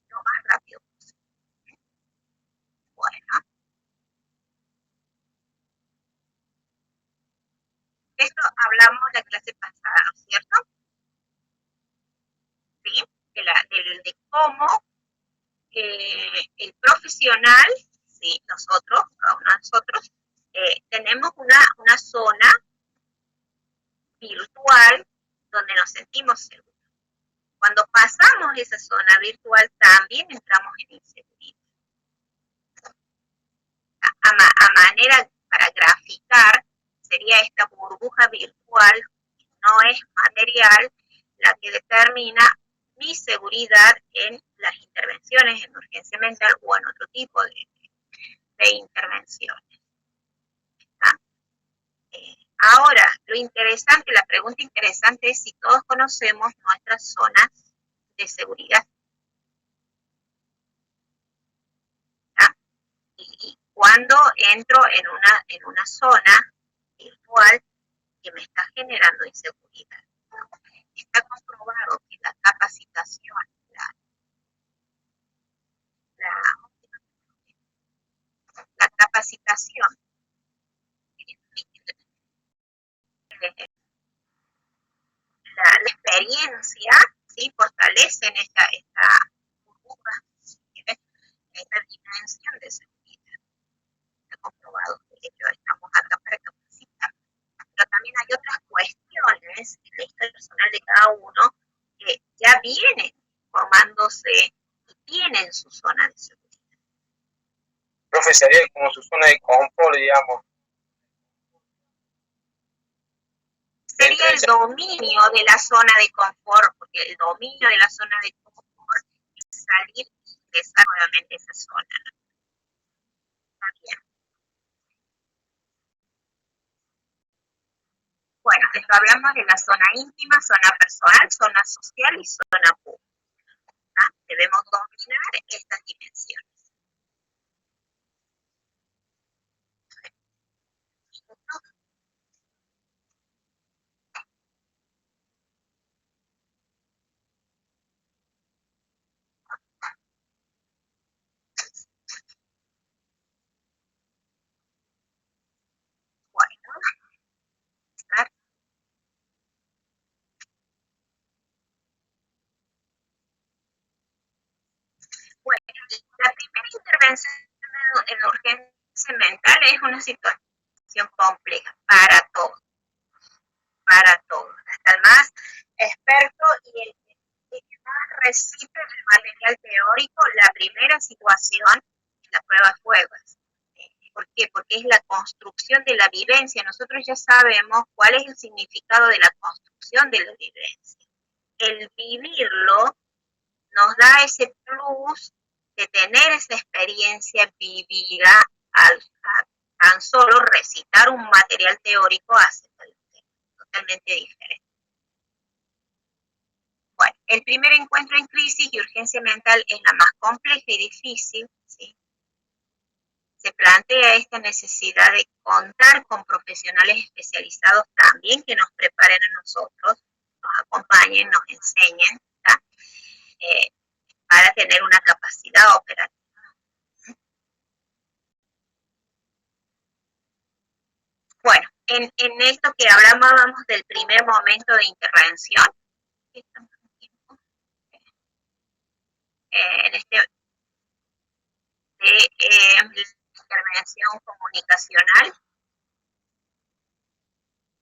Lo más rápido posible. Bueno. Esto hablamos la clase pasada, ¿no es cierto? ¿Sí? De cómo el profesional, ¿sí? Nosotros tenemos una zona virtual donde nos sentimos seguros. Cuando pasamos esa zona virtual también entramos en inseguridad. A manera para graficar sería esta burbuja virtual, que no es material, la que determina mi seguridad en las intervenciones en urgencia mental o en otro tipo de intervenciones. Ahora, lo interesante, la pregunta interesante es si todos conocemos nuestras zonas de seguridad. Y cuando entro en una zona virtual que me está generando inseguridad. Está comprobado que la capacitación, la capacitación, la experiencia, ¿sí? Fortalecen esta burbuja, esta dimensión de seguridad. Está comprobado que ellos estamos acá para capacitar. Pero también hay otras cuestiones en la historia personal de cada uno que ya vienen formándose y tienen su zona de seguridad. Profe, sería como su zona de confort, digamos. Sería el dominio de la zona de confort, porque el dominio de la zona de confort es salir y ingresar nuevamente a esa zona. Está bien. Bueno, esto hablamos de la zona íntima, zona personal, zona social y zona pública. Debemos dominar estas dimensiones. Bueno, la primera intervención en urgencia mental es una situación compleja para todos, hasta el más experto y el que más recibe el material teórico. La primera situación es la prueba de fuego. ¿Por qué? Porque es la construcción de la vivencia. Nosotros ya sabemos cuál es el significado de la construcción de la vivencia. El vivirlo nos da ese plus de tener esa experiencia vivida al tan solo recitar un material teórico hace totalmente diferente. Bueno, el primer encuentro en crisis y urgencia mental es la más compleja y difícil, ¿sí? se plantea esta necesidad de contar con profesionales especializados también que nos preparen a nosotros, nos acompañen, nos enseñen, para tener una capacidad operativa. Bueno, en esto que hablábamos del primer momento de intervención, en este de intervención comunicacional,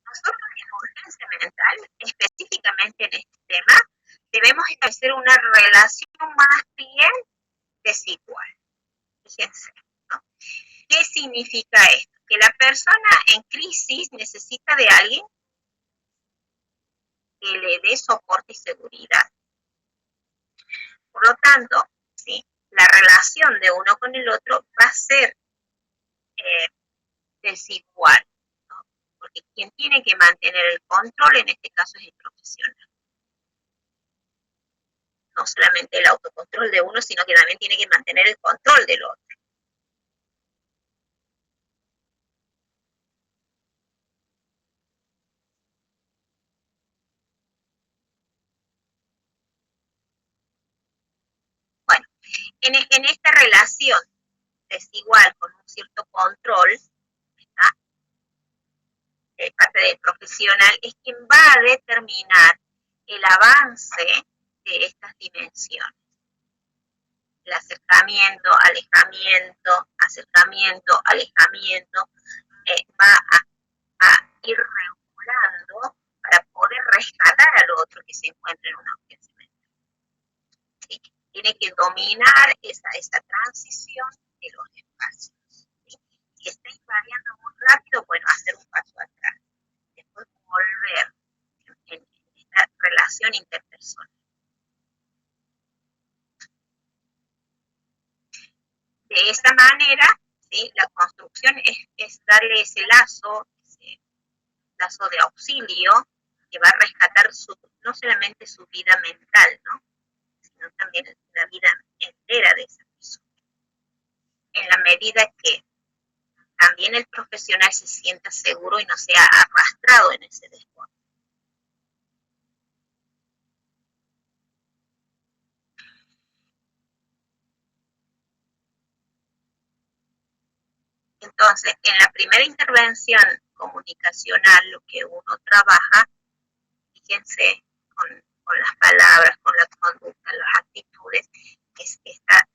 nosotros en urgencia mental, específicamente en este tema, debemos establecer una relación más bien desigual. Fíjense, ¿no? ¿Qué significa esto? Que la persona en crisis necesita de alguien que le dé soporte y seguridad. Por lo tanto, ¿sí?, la relación de uno con el otro va a ser desigual, ¿no? Porque quien tiene que mantener el control en este caso es el profesional. No solamente el autocontrol de uno, sino que también tiene que mantener el control del otro. Bueno, en esta relación desigual con un cierto control, ¿está?, de parte del profesional, es quien va a determinar el avance de estas dimensiones. El acercamiento, alejamiento, acercamiento, alejamiento, va a ir regulando para poder rescatar al otro que se encuentra en una urgencia mental. ¿Sí? Tiene que dominar esa transición de los espacios. ¿Sí? Si está invadiendo muy rápido, bueno, hacer un paso atrás. Después volver en esta relación interpersonal. De esta manera, ¿sí?, la construcción es darle ese lazo de auxilio que va a rescatar no solamente su vida mental, ¿no?, sino también la vida entera de esa persona. En la medida que también el profesional se sienta seguro y no sea arrastrado en ese desborde. Entonces, en la primera intervención comunicacional, lo que uno trabaja, fíjense, con las palabras, con la conducta, las actitudes, es esta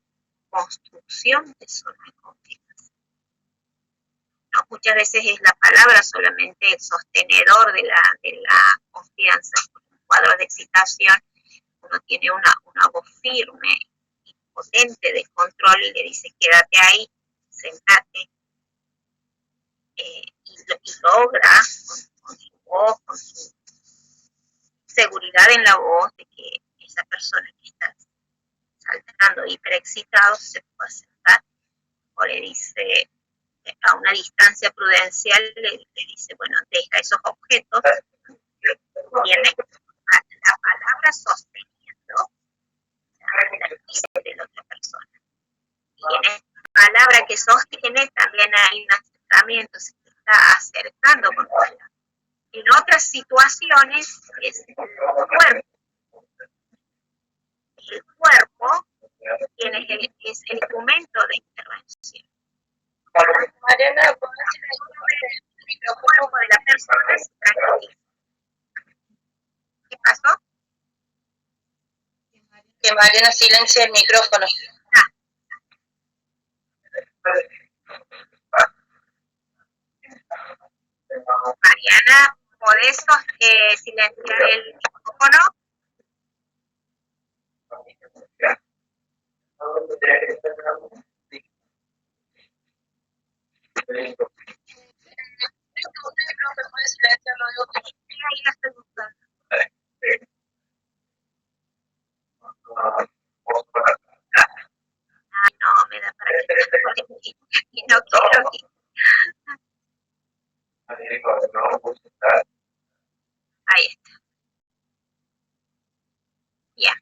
construcción de zona de confianza. ¿No? Muchas veces es la palabra solamente el sostenedor de la confianza. En cuadros de excitación, uno tiene una voz firme y potente de control y le dice: quédate ahí, sentate, y logra con su voz, con su seguridad en la voz, de que esa persona que está saltando hiperexcitado se pueda sentar, o le dice a una distancia prudencial, le dice: bueno, deja esos objetos, tiene la palabra sosteniendo la crisis de la otra persona. Y en esta palabra que sostiene también hay un acercamiento, se está acercando con ella. En otras situaciones es el cuerpo. El cuerpo es el instrumento de intervención. Mariana, ¿podés decir el micrófono de la persona? ¿Qué pasó? Que Mariana silencia el micrófono. Mariana, ¿podés silenciar el micrófono? Ahí la estoy buscando. Ay, no, me da para que y no quiero que... Ahí está. Ya.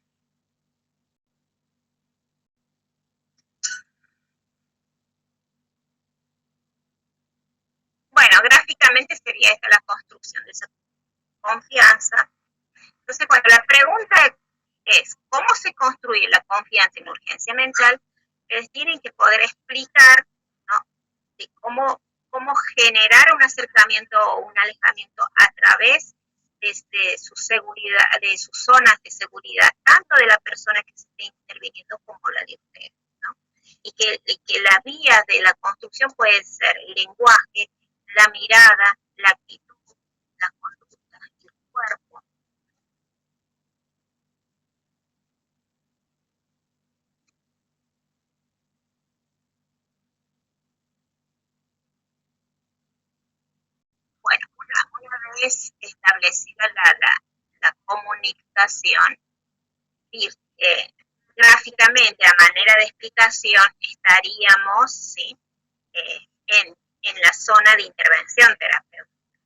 básicamente sería esta la construcción de esa confianza. Entonces, cuando la pregunta es ¿cómo se construye la confianza en urgencia mental? Les tienen que poder explicar, ¿no?, de cómo generar un acercamiento o un alejamiento a través de su seguridad, de sus zonas de seguridad, tanto de la persona que se esté interviniendo como la de ustedes, ¿no? Y que la vía de la construcción puede ser el lenguaje, la mirada, la actitud, la conducta, el cuerpo. Bueno, una vez establecida la comunicación, gráficamente, a manera de explicación, estaríamos, ¿sí?, en la zona de intervención terapéutica.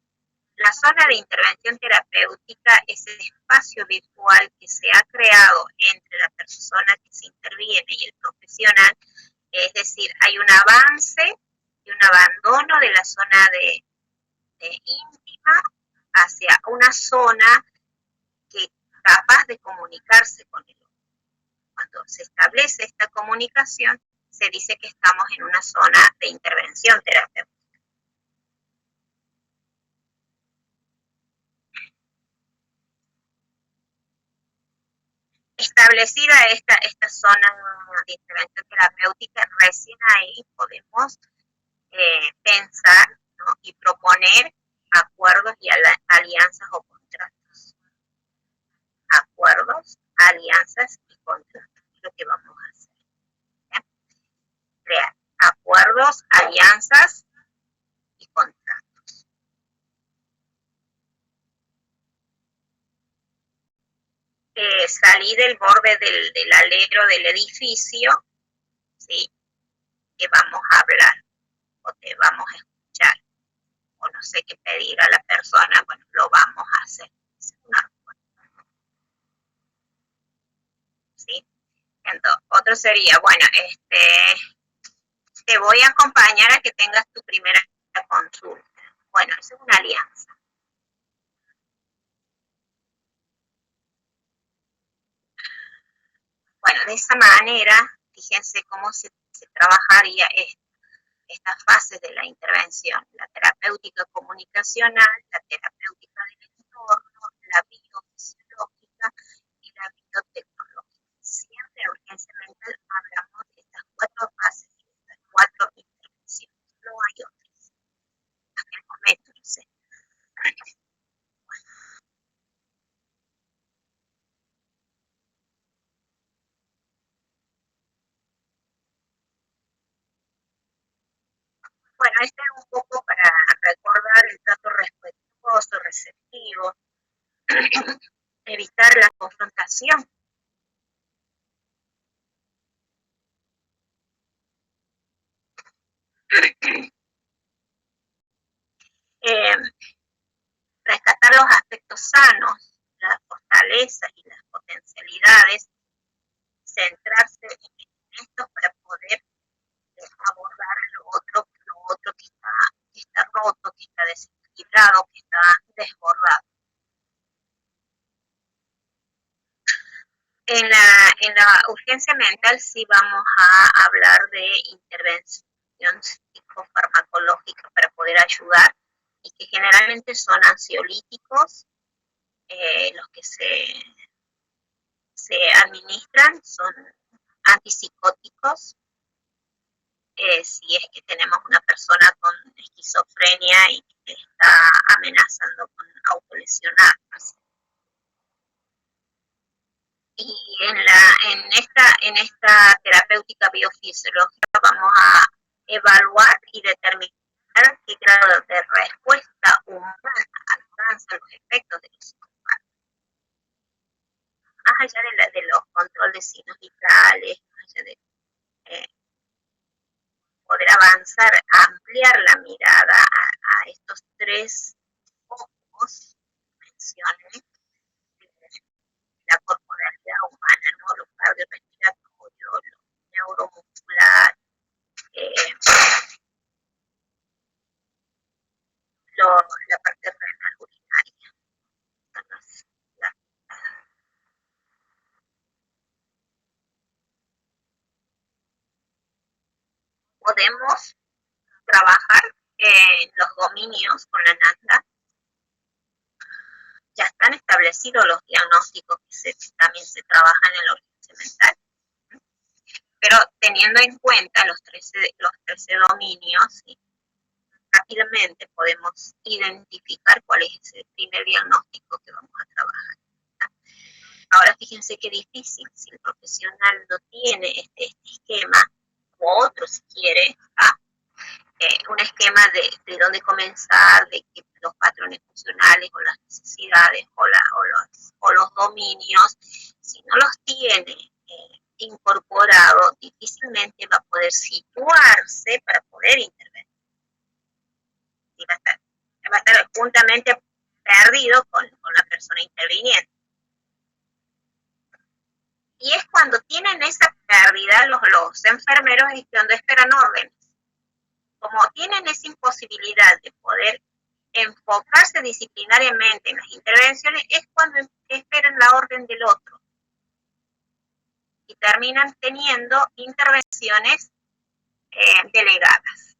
La zona de intervención terapéutica es el espacio virtual que se ha creado entre la persona que se interviene y el profesional, es decir, hay un avance y un abandono de la zona de íntima hacia una zona que es capaz de comunicarse con el otro. Cuando se establece esta comunicación, se dice que estamos en una zona de intervención terapéutica. Establecida esta zona de intervención terapéutica, recién ahí podemos pensar, ¿no?, y proponer acuerdos y alianzas o contratos. Acuerdos, alianzas y contratos es lo que vamos a hacer. ¿Bien? Crear acuerdos, alianzas y contratos. Salí del borde del alero del edificio, ¿sí?, que vamos a hablar o te vamos a escuchar, o no sé qué pedir a la persona, bueno, lo vamos a hacer. Es un acuerdo, ¿sí? Entonces, otro sería, bueno, te voy a acompañar a que tengas tu primera consulta. Bueno, eso es una alianza. Bueno, de esa manera, fíjense cómo se trabajaría estas fases de la intervención: la terapéutica comunicacional, la terapéutica del entorno, la biofisiológica y la biotecnológica. Siempre en urgencia mental hablamos de estas 4 fases y de estas 4 intervenciones. No hay otras. Hasta el momento, no sé. Bueno, este es un poco para recordar el trato respetuoso, receptivo, evitar la confrontación. Rescatar los aspectos sanos, las fortalezas y las potencialidades, centrarse en esto para poder abordar lo otro que está roto, que está desequilibrado, que está desbordado. En la urgencia mental sí vamos a hablar de intervención psicofarmacológica para poder ayudar, y que generalmente son ansiolíticos, los que se administran, son antipsicóticos. Si es que tenemos una persona con esquizofrenia y que está amenazando con autolesionarse. Y en esta terapéutica biofisiológica vamos a evaluar y determinar qué grado de respuesta humana alcanza los efectos de los psicofármacos. Más allá de los controles de signos vitales, más allá de poder avanzar, ampliar la mirada a estos 3 focos que mencioné, la corporalidad humana, ¿no?, lo cardiorrespiratorio, lo neuromuscular, podemos trabajar en los dominios con la NANDA. Ya están establecidos los diagnósticos que también se trabajan en la urgencia mental, pero teniendo en cuenta los 13 dominios, ¿sí? Rápidamente podemos identificar cuál es ese primer diagnóstico que vamos a trabajar. Ahora fíjense qué difícil, si el profesional no tiene este esquema, o otro si quiere, un esquema de dónde comenzar, de que los patrones funcionales o las necesidades o los dominios, si no los tiene incorporados, difícilmente va a poder situarse para poder intervenir. Y va a estar juntamente perdido con la persona interviniente. Y es cuando tienen esa pérdida los enfermeros y cuando esperan órdenes. Como tienen esa imposibilidad de poder enfocarse disciplinariamente en las intervenciones, es cuando esperan la orden del otro. Y terminan teniendo intervenciones delegadas.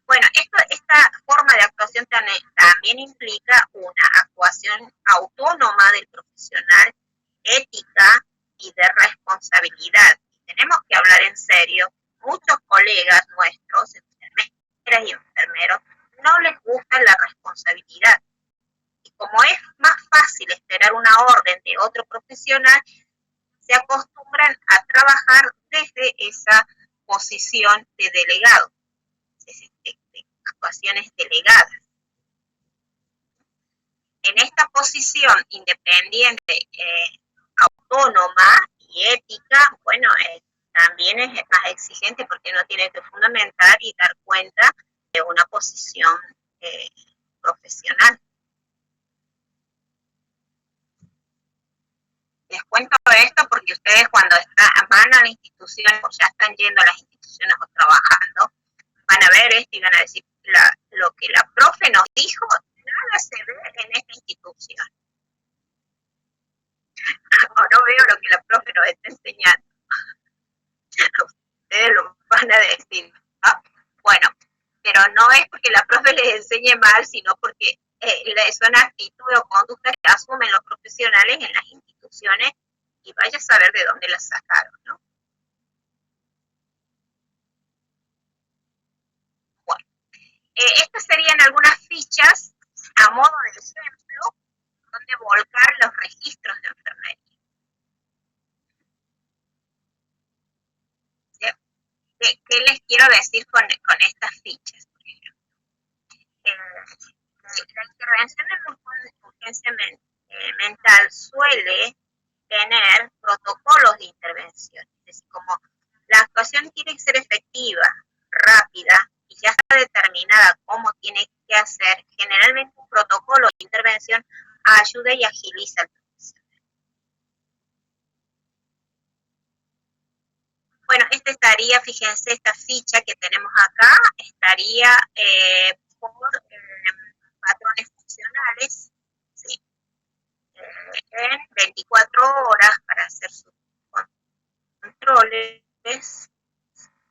Bueno, esta forma de actuación también implica una actuación autónoma del profesional, ética y de responsabilidad. Tenemos que hablar en serio. Muchos colegas nuestros, enfermeras y enfermeros, no les gusta la responsabilidad. Y como es más fácil esperar una orden de otro profesional, se acostumbran a trabajar desde esa posición de delegado, de actuaciones delegadas. En esta posición independiente, autónoma y ética, bueno, también es más exigente porque no tiene que fundamentar y dar cuenta de una posición profesional. Les cuento esto porque ustedes cuando van a la institución o ya están yendo a las instituciones o trabajando, van a ver esto y van a decir, lo que la profe nos dijo, nada se ve en esta institución. O no veo lo que la profe nos está enseñando. Ustedes lo van a decir, ¿no? Bueno, pero no es porque la profe les enseñe mal, sino porque son actitudes o conductas que asumen los profesionales en las instituciones y vaya a saber de dónde las sacaron, ¿no? Bueno, estas serían algunas fichas a modo de ejemplo donde volcar los registros de enfermería. ¿Qué les quiero decir con estas fichas? Por ejemplo? La intervención en urgencia mental suele tener protocolos de intervención. Es decir, como la actuación tiene que ser efectiva, rápida y ya está determinada cómo tiene que hacer, generalmente un protocolo de intervención ayuda y agiliza el proceso. Bueno, estaría, fíjense, esta ficha que tenemos acá, estaría por patrones funcionales, ¿sí? En 24 horas para hacer sus controles,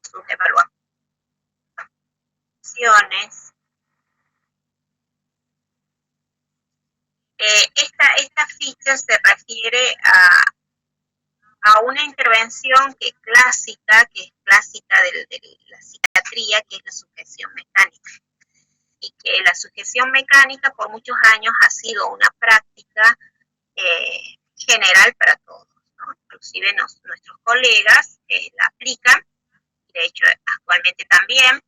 sus evaluaciones. Esta ficha se refiere a una intervención que es clásica de la psiquiatría, que es la sujeción mecánica. Y que la sujeción mecánica por muchos años ha sido una práctica general para todos, ¿no? Inclusive nuestros colegas la aplican, de hecho actualmente también,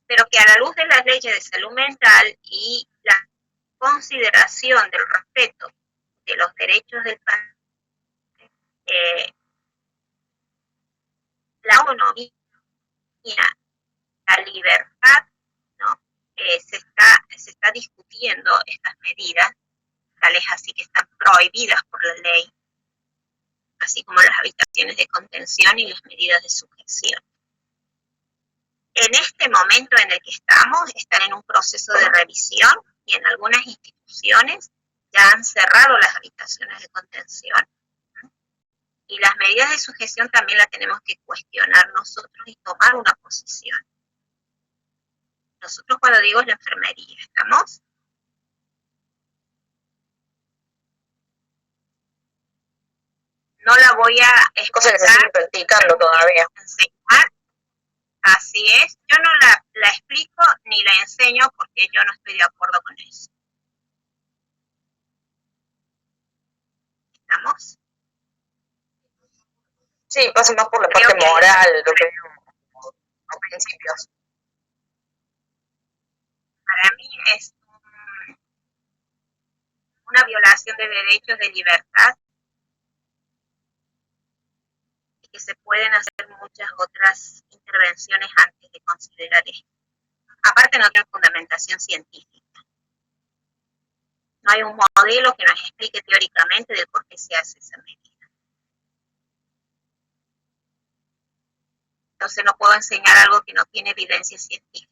pero que a la luz de las leyes de salud mental y la consideración del respeto de los derechos del paciente, la autonomía, la libertad, ¿no? Se está discutiendo estas medidas, tales así que están prohibidas por la ley, así como las habitaciones de contención y las medidas de sujeción. En este momento en el que están en un proceso de revisión y en algunas instituciones ya han cerrado las habitaciones de contención. Y las medidas de sujeción también las tenemos que cuestionar nosotros y tomar una posición. Nosotros cuando digo es la enfermería, ¿estamos? No la voy a Es cosa que se sigue practicando todavía. enseñar. Así es, yo no la explico ni la enseño porque yo no estoy de acuerdo con eso. ¿Estamos? Sí, pasa más por la Creo parte que moral, lo que los principios. para mí es una violación de derechos de libertad y que se pueden hacer muchas otras intervenciones antes de considerar esto. Aparte no tiene fundamentación científica. No hay un modelo que nos explique teóricamente del por qué se hace esa medida. Entonces no puedo enseñar algo que no tiene evidencia científica.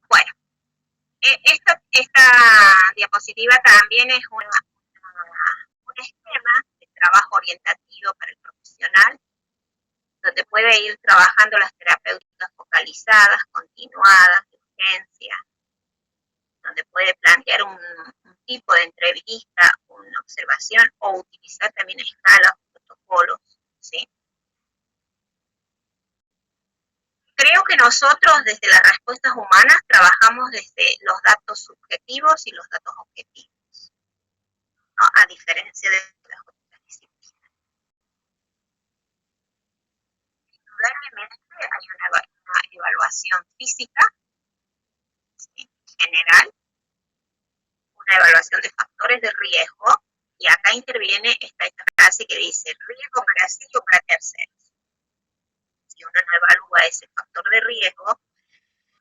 Bueno, esta diapositiva también es un esquema de trabajo orientativo para el profesional, donde puede ir trabajando las terapéuticas focalizadas, continuadas, de urgencia, donde puede plantear un tipo de entrevista, una observación o utilizar también escalas o protocolos, ¿sí? Creo que nosotros desde las respuestas humanas trabajamos desde los datos subjetivos y los datos objetivos, ¿no? A diferencia de las otras disciplinas. Indudablemente hay una evaluación física, ¿sí? General, una evaluación de factores de riesgo, y acá interviene esta frase que dice riesgo para sí o para terceros. Si uno no evalúa ese factor de riesgo,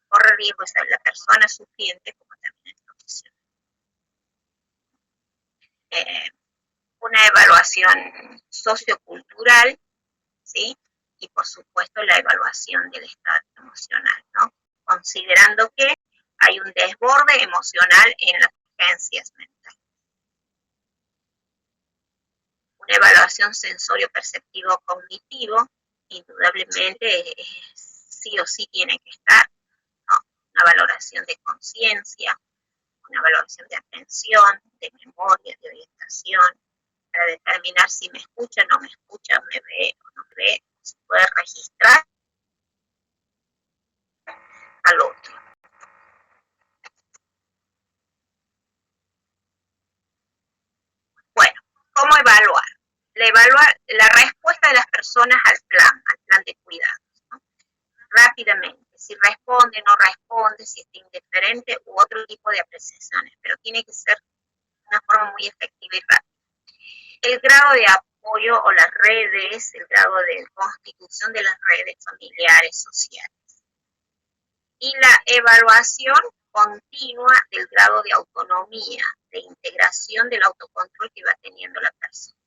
corre riesgo de ser la persona sufriente como también el profesional. Una evaluación sociocultural, ¿sí? Y por supuesto la evaluación del estado emocional, ¿no? Considerando que hay un desborde emocional en las urgencias mentales. Una evaluación sensorio-perceptivo-cognitivo, indudablemente sí o sí tiene que estar, ¿no? Una valoración de conciencia, una valoración de atención, de memoria, de orientación, para determinar si me escucha, no me escucha, me ve o no me ve, se puede registrar al otro. Bueno, ¿cómo evaluar? La respuesta de las personas al plan de cuidados, ¿no? Rápidamente, si responde, no responde, si está indiferente u otro tipo de apreciaciones, pero tiene que ser de una forma muy efectiva y rápida. El grado de apoyo o las redes, el grado de constitución de las redes familiares, sociales. Y la evaluación continua del grado de autonomía, de integración del autocontrol que va teniendo la persona.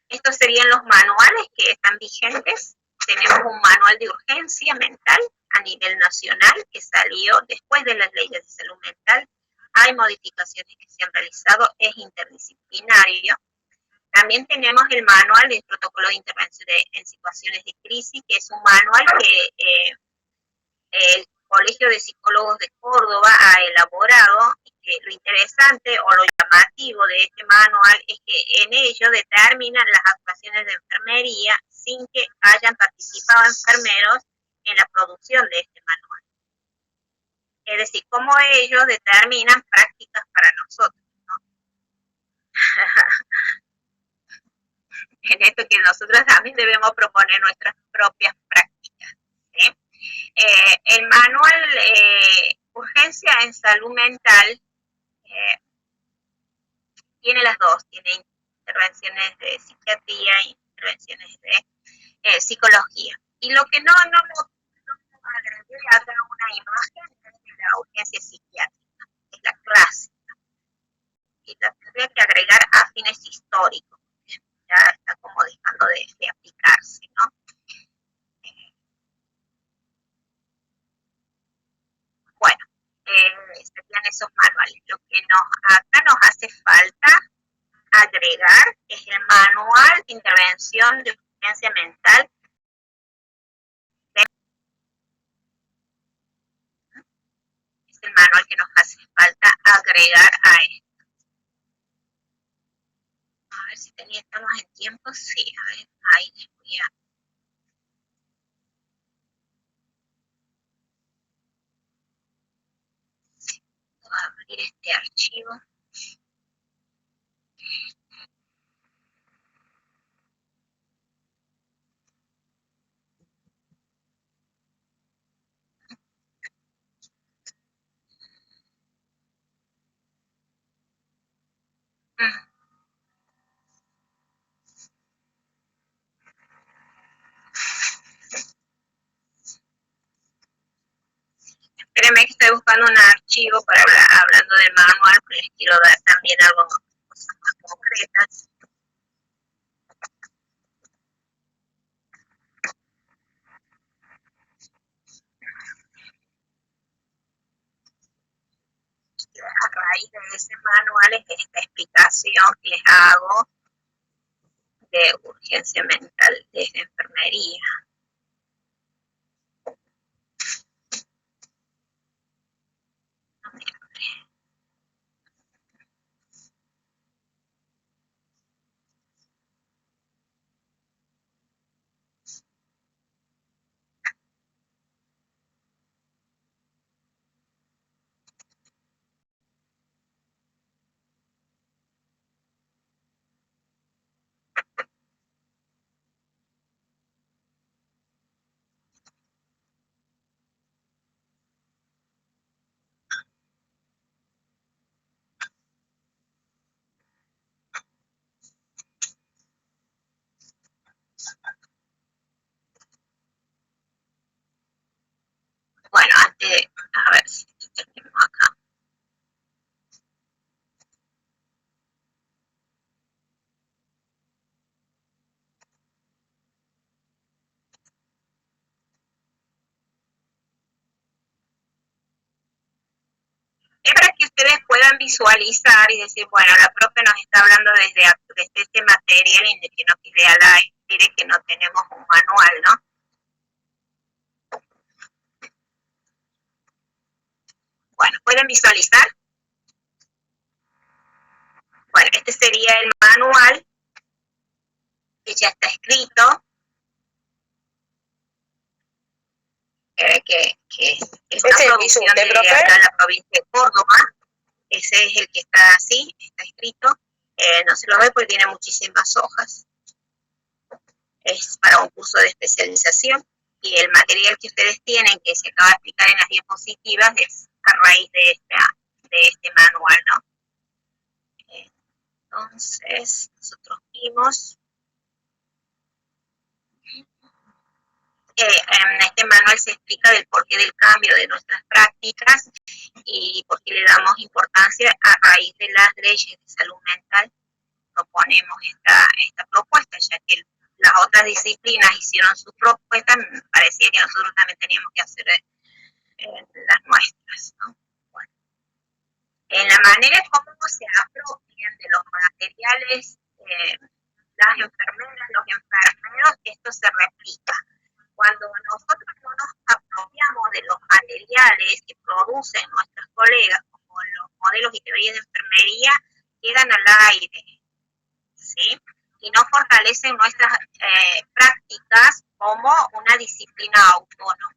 Estos serían los manuales que están vigentes. Tenemos un manual de urgencia mental a nivel nacional que salió después de las leyes de salud mental. Hay modificaciones que se han realizado, es interdisciplinario. También tenemos el manual del protocolo de intervención en situaciones de crisis, que es un manual que el Colegio de Psicólogos de Córdoba ha elaborado, y que lo interesante o lo llamativo de este manual es que en ello determinan las actuaciones de enfermería sin que hayan participado enfermeros en la producción de este manual. Es decir, cómo ellos determinan prácticas para nosotros, ¿no? En esto que nosotros también debemos proponer nuestras propias prácticas, ¿sí? El manual Urgencia en Salud Mental tiene las dos, tiene intervenciones de psiquiatría e intervenciones de psicología. Y lo que no agregué acá una imagen es de la urgencia psiquiátrica, es la clásica. Y la tendría que agregar a fines históricos, ya está como dejando de aplicarse, ¿no? esos manuales. Lo que acá nos hace falta agregar es el manual de intervención de urgencia mental. Es el manual que nos hace falta agregar a esto. A ver si estamos en tiempo. Sí, a ver, ahí les voy a... Voy a abrir este archivo. Espérenme que estoy buscando un archivo para hablando del manual, porque les quiero dar también algo, cosas más concretas. A raíz de ese manual es esta explicación que les hago de urgencia mental desde enfermería. Bueno, antes de, a ver si tenemos acá. Es para que ustedes puedan visualizar y decir, bueno, la profe nos está hablando desde este material y de que no quede al aire, que no tenemos un manual, ¿no? Bueno, ¿pueden visualizar? Bueno, este sería el manual que ya está escrito, que es una producción de acá en la provincia de Córdoba. Ese es el que está así, está escrito. No se lo ve porque tiene muchísimas hojas. Es para un curso de especialización. Y el material que ustedes tienen, que se acaba de explicar en las diapositivas, es a raíz de este manual, ¿no? Entonces, nosotros vimos... en este manual se explica del porqué del cambio de nuestras prácticas y por qué le damos importancia a raíz de las leyes de salud mental. Proponemos esta propuesta, ya que las otras disciplinas hicieron sus propuestas, me parecía que nosotros también teníamos que hacer las nuestras, ¿no? Bueno, en la manera como se apropian de los materiales, las enfermeras, los enfermeros, esto se replica. Cuando nosotros no nos apropiamos de los materiales que producen nuestros colegas, como los modelos y teorías de enfermería, quedan al aire, ¿sí? Y no fortalecen nuestras prácticas como una disciplina autónoma.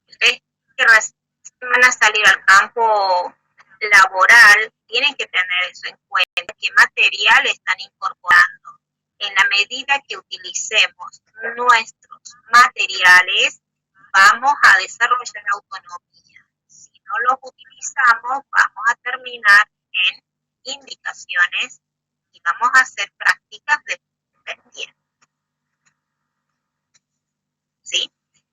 Ustedes que van a salir al campo laboral tienen que tener eso en cuenta, qué material están incorporando. En la medida que utilicemos nuestros materiales, vamos a desarrollar autonomía. Si no los utilizamos, vamos a terminar en indicaciones y vamos a hacer prácticas dependientes. ¿Sí?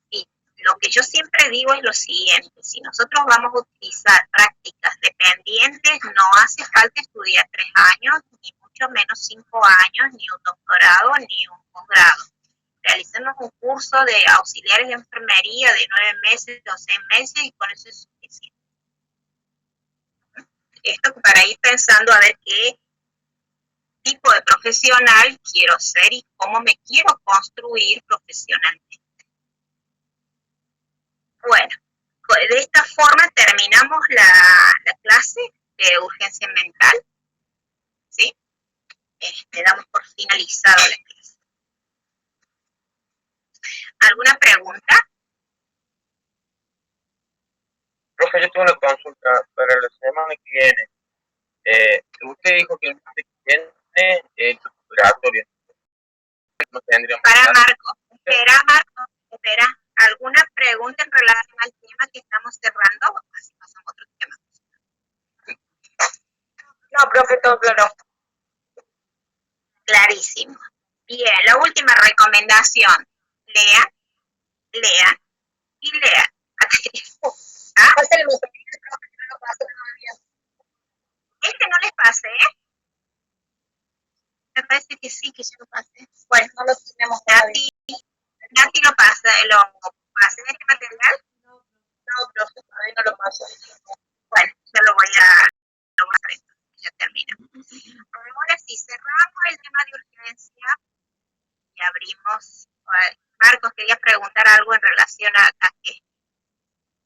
Y lo que yo siempre digo es lo siguiente: si nosotros vamos a utilizar prácticas dependientes, no hace falta estudiar 3 años, ni mucho menos 5 años, ni un doctorado, ni un posgrado. Realicemos un curso de auxiliares de enfermería de 9 meses o 6 meses y con eso es suficiente. esto para ir pensando a ver qué tipo de profesional quiero ser y cómo me quiero construir profesionalmente. Bueno, de esta forma terminamos la clase de urgencia mental, ¿sí? Damos por finalizado la clase. ¿Alguna pregunta? Profe, yo tengo una consulta para la semana que viene. Usted dijo que el martes que viene es recuperatorio. No tendríamos Para que dar- Marco, espera. ¿Alguna pregunta en relación al tema que estamos cerrando? Así pasamos a otro tema. No, profe, todo claro. Clarísimo. Bien, la última recomendación. Lean y lean. ¿Ah? Este no les pasé, ¿eh? Me parece que sí, que yo lo pasé. Bueno, No lo tenemos Nati lo pasa, en este material. No, profe, todavía no lo paso. Bueno, yo lo voy a hacer, ya termina. Ahora sí, cerramos el tema de urgencia y abrimos. Marcos, quería preguntar algo en relación a qué.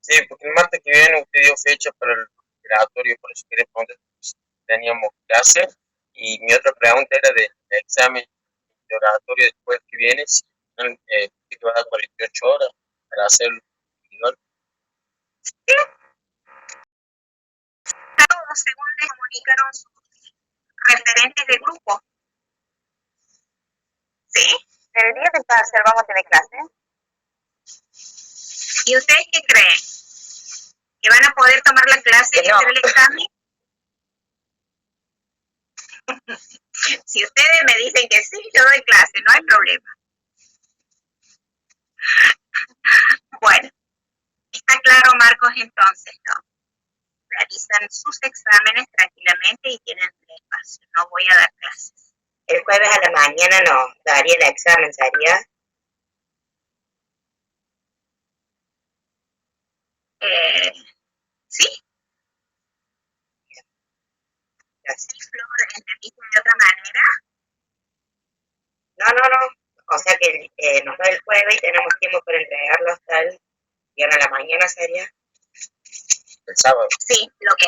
Sí, porque el martes que viene usted dio fecha para el recuperatorio, por eso quería preguntar si teníamos clase. Y mi otra pregunta era del examen de oratorio después que viene, si que va a dar 48 horas para hacerlo individual. Todos, según les comunicaron sus referentes de grupo. ¿Sí? El día de parcial vamos a tener clase. ¿Y ustedes qué creen? ¿Que van a poder tomar la clase y No. hacer el examen? Si ustedes me dicen que sí, yo doy clase, no hay problema. Bueno, está claro, Marcos, entonces, ¿no? Realizan sus exámenes tranquilamente y tienen el espacio. No voy a dar clases. El jueves a la mañana no daría el examen, ¿sería? ¿Sí? Gracias. ¿Sí, Flor? ¿Entendiste de otra manera? No. O sea que nos da el jueves y tenemos tiempo para entregarlo hasta el viernes a la mañana, ¿sería? El sábado. Sí, lo que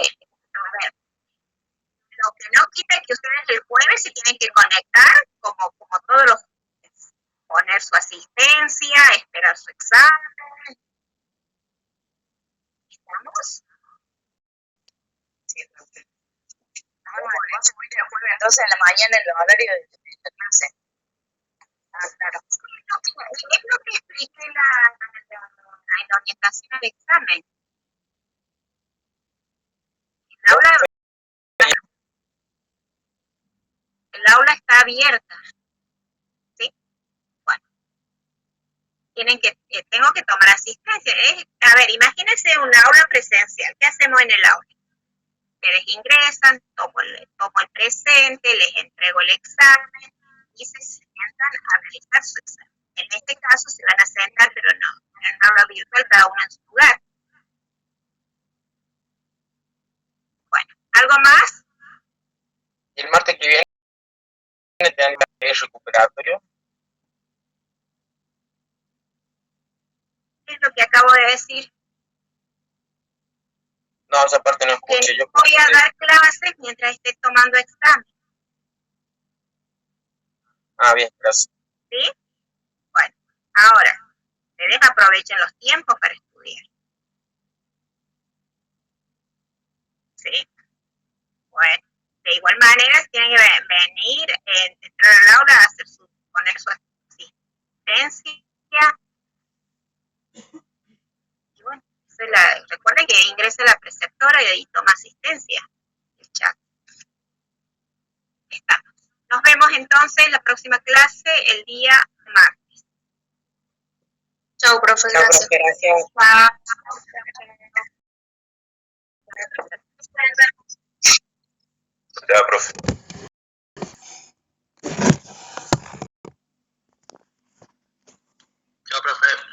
no quita que ustedes el jueves se tienen que conectar como todos los jueves. Poner su asistencia, esperar su examen. ¿Estamos? Sí, profe. Entonces voy el jueves entonces a la mañana en el horario de esta clase. Ah, claro. Es lo que expliqué en la orientación al examen. El aula está abierta. ¿Sí? Bueno. Tengo que tomar asistencia. A ver, imagínense un aula presencial. ¿Qué hacemos en el aula? Ustedes ingresan, tomo el presente, les entrego el examen y se sientan a realizar su examen. En este caso se van a sentar, pero no, en el aula virtual cada uno en su lugar. Bueno, ¿algo más? El martes que viene tenemos el recuperatorio. Es lo que acabo de decir. No, esa parte no Que escuché. Yo voy a dar clases mientras esté tomando examen. Ah, bien, gracias. ¿Sí? Bueno, ahora, ustedes aprovechen los tiempos para estudiar. ¿Sí? Bueno, de igual manera tienen que venir, entrar al aula, poner su asistencia. Y bueno, recuerden que ingresa la preceptora y ahí toma asistencia. El chat. Estamos. Nos vemos entonces en la próxima clase el día martes. Chao, profe, gracias. Gracias. Ya, profe. Chao, profe.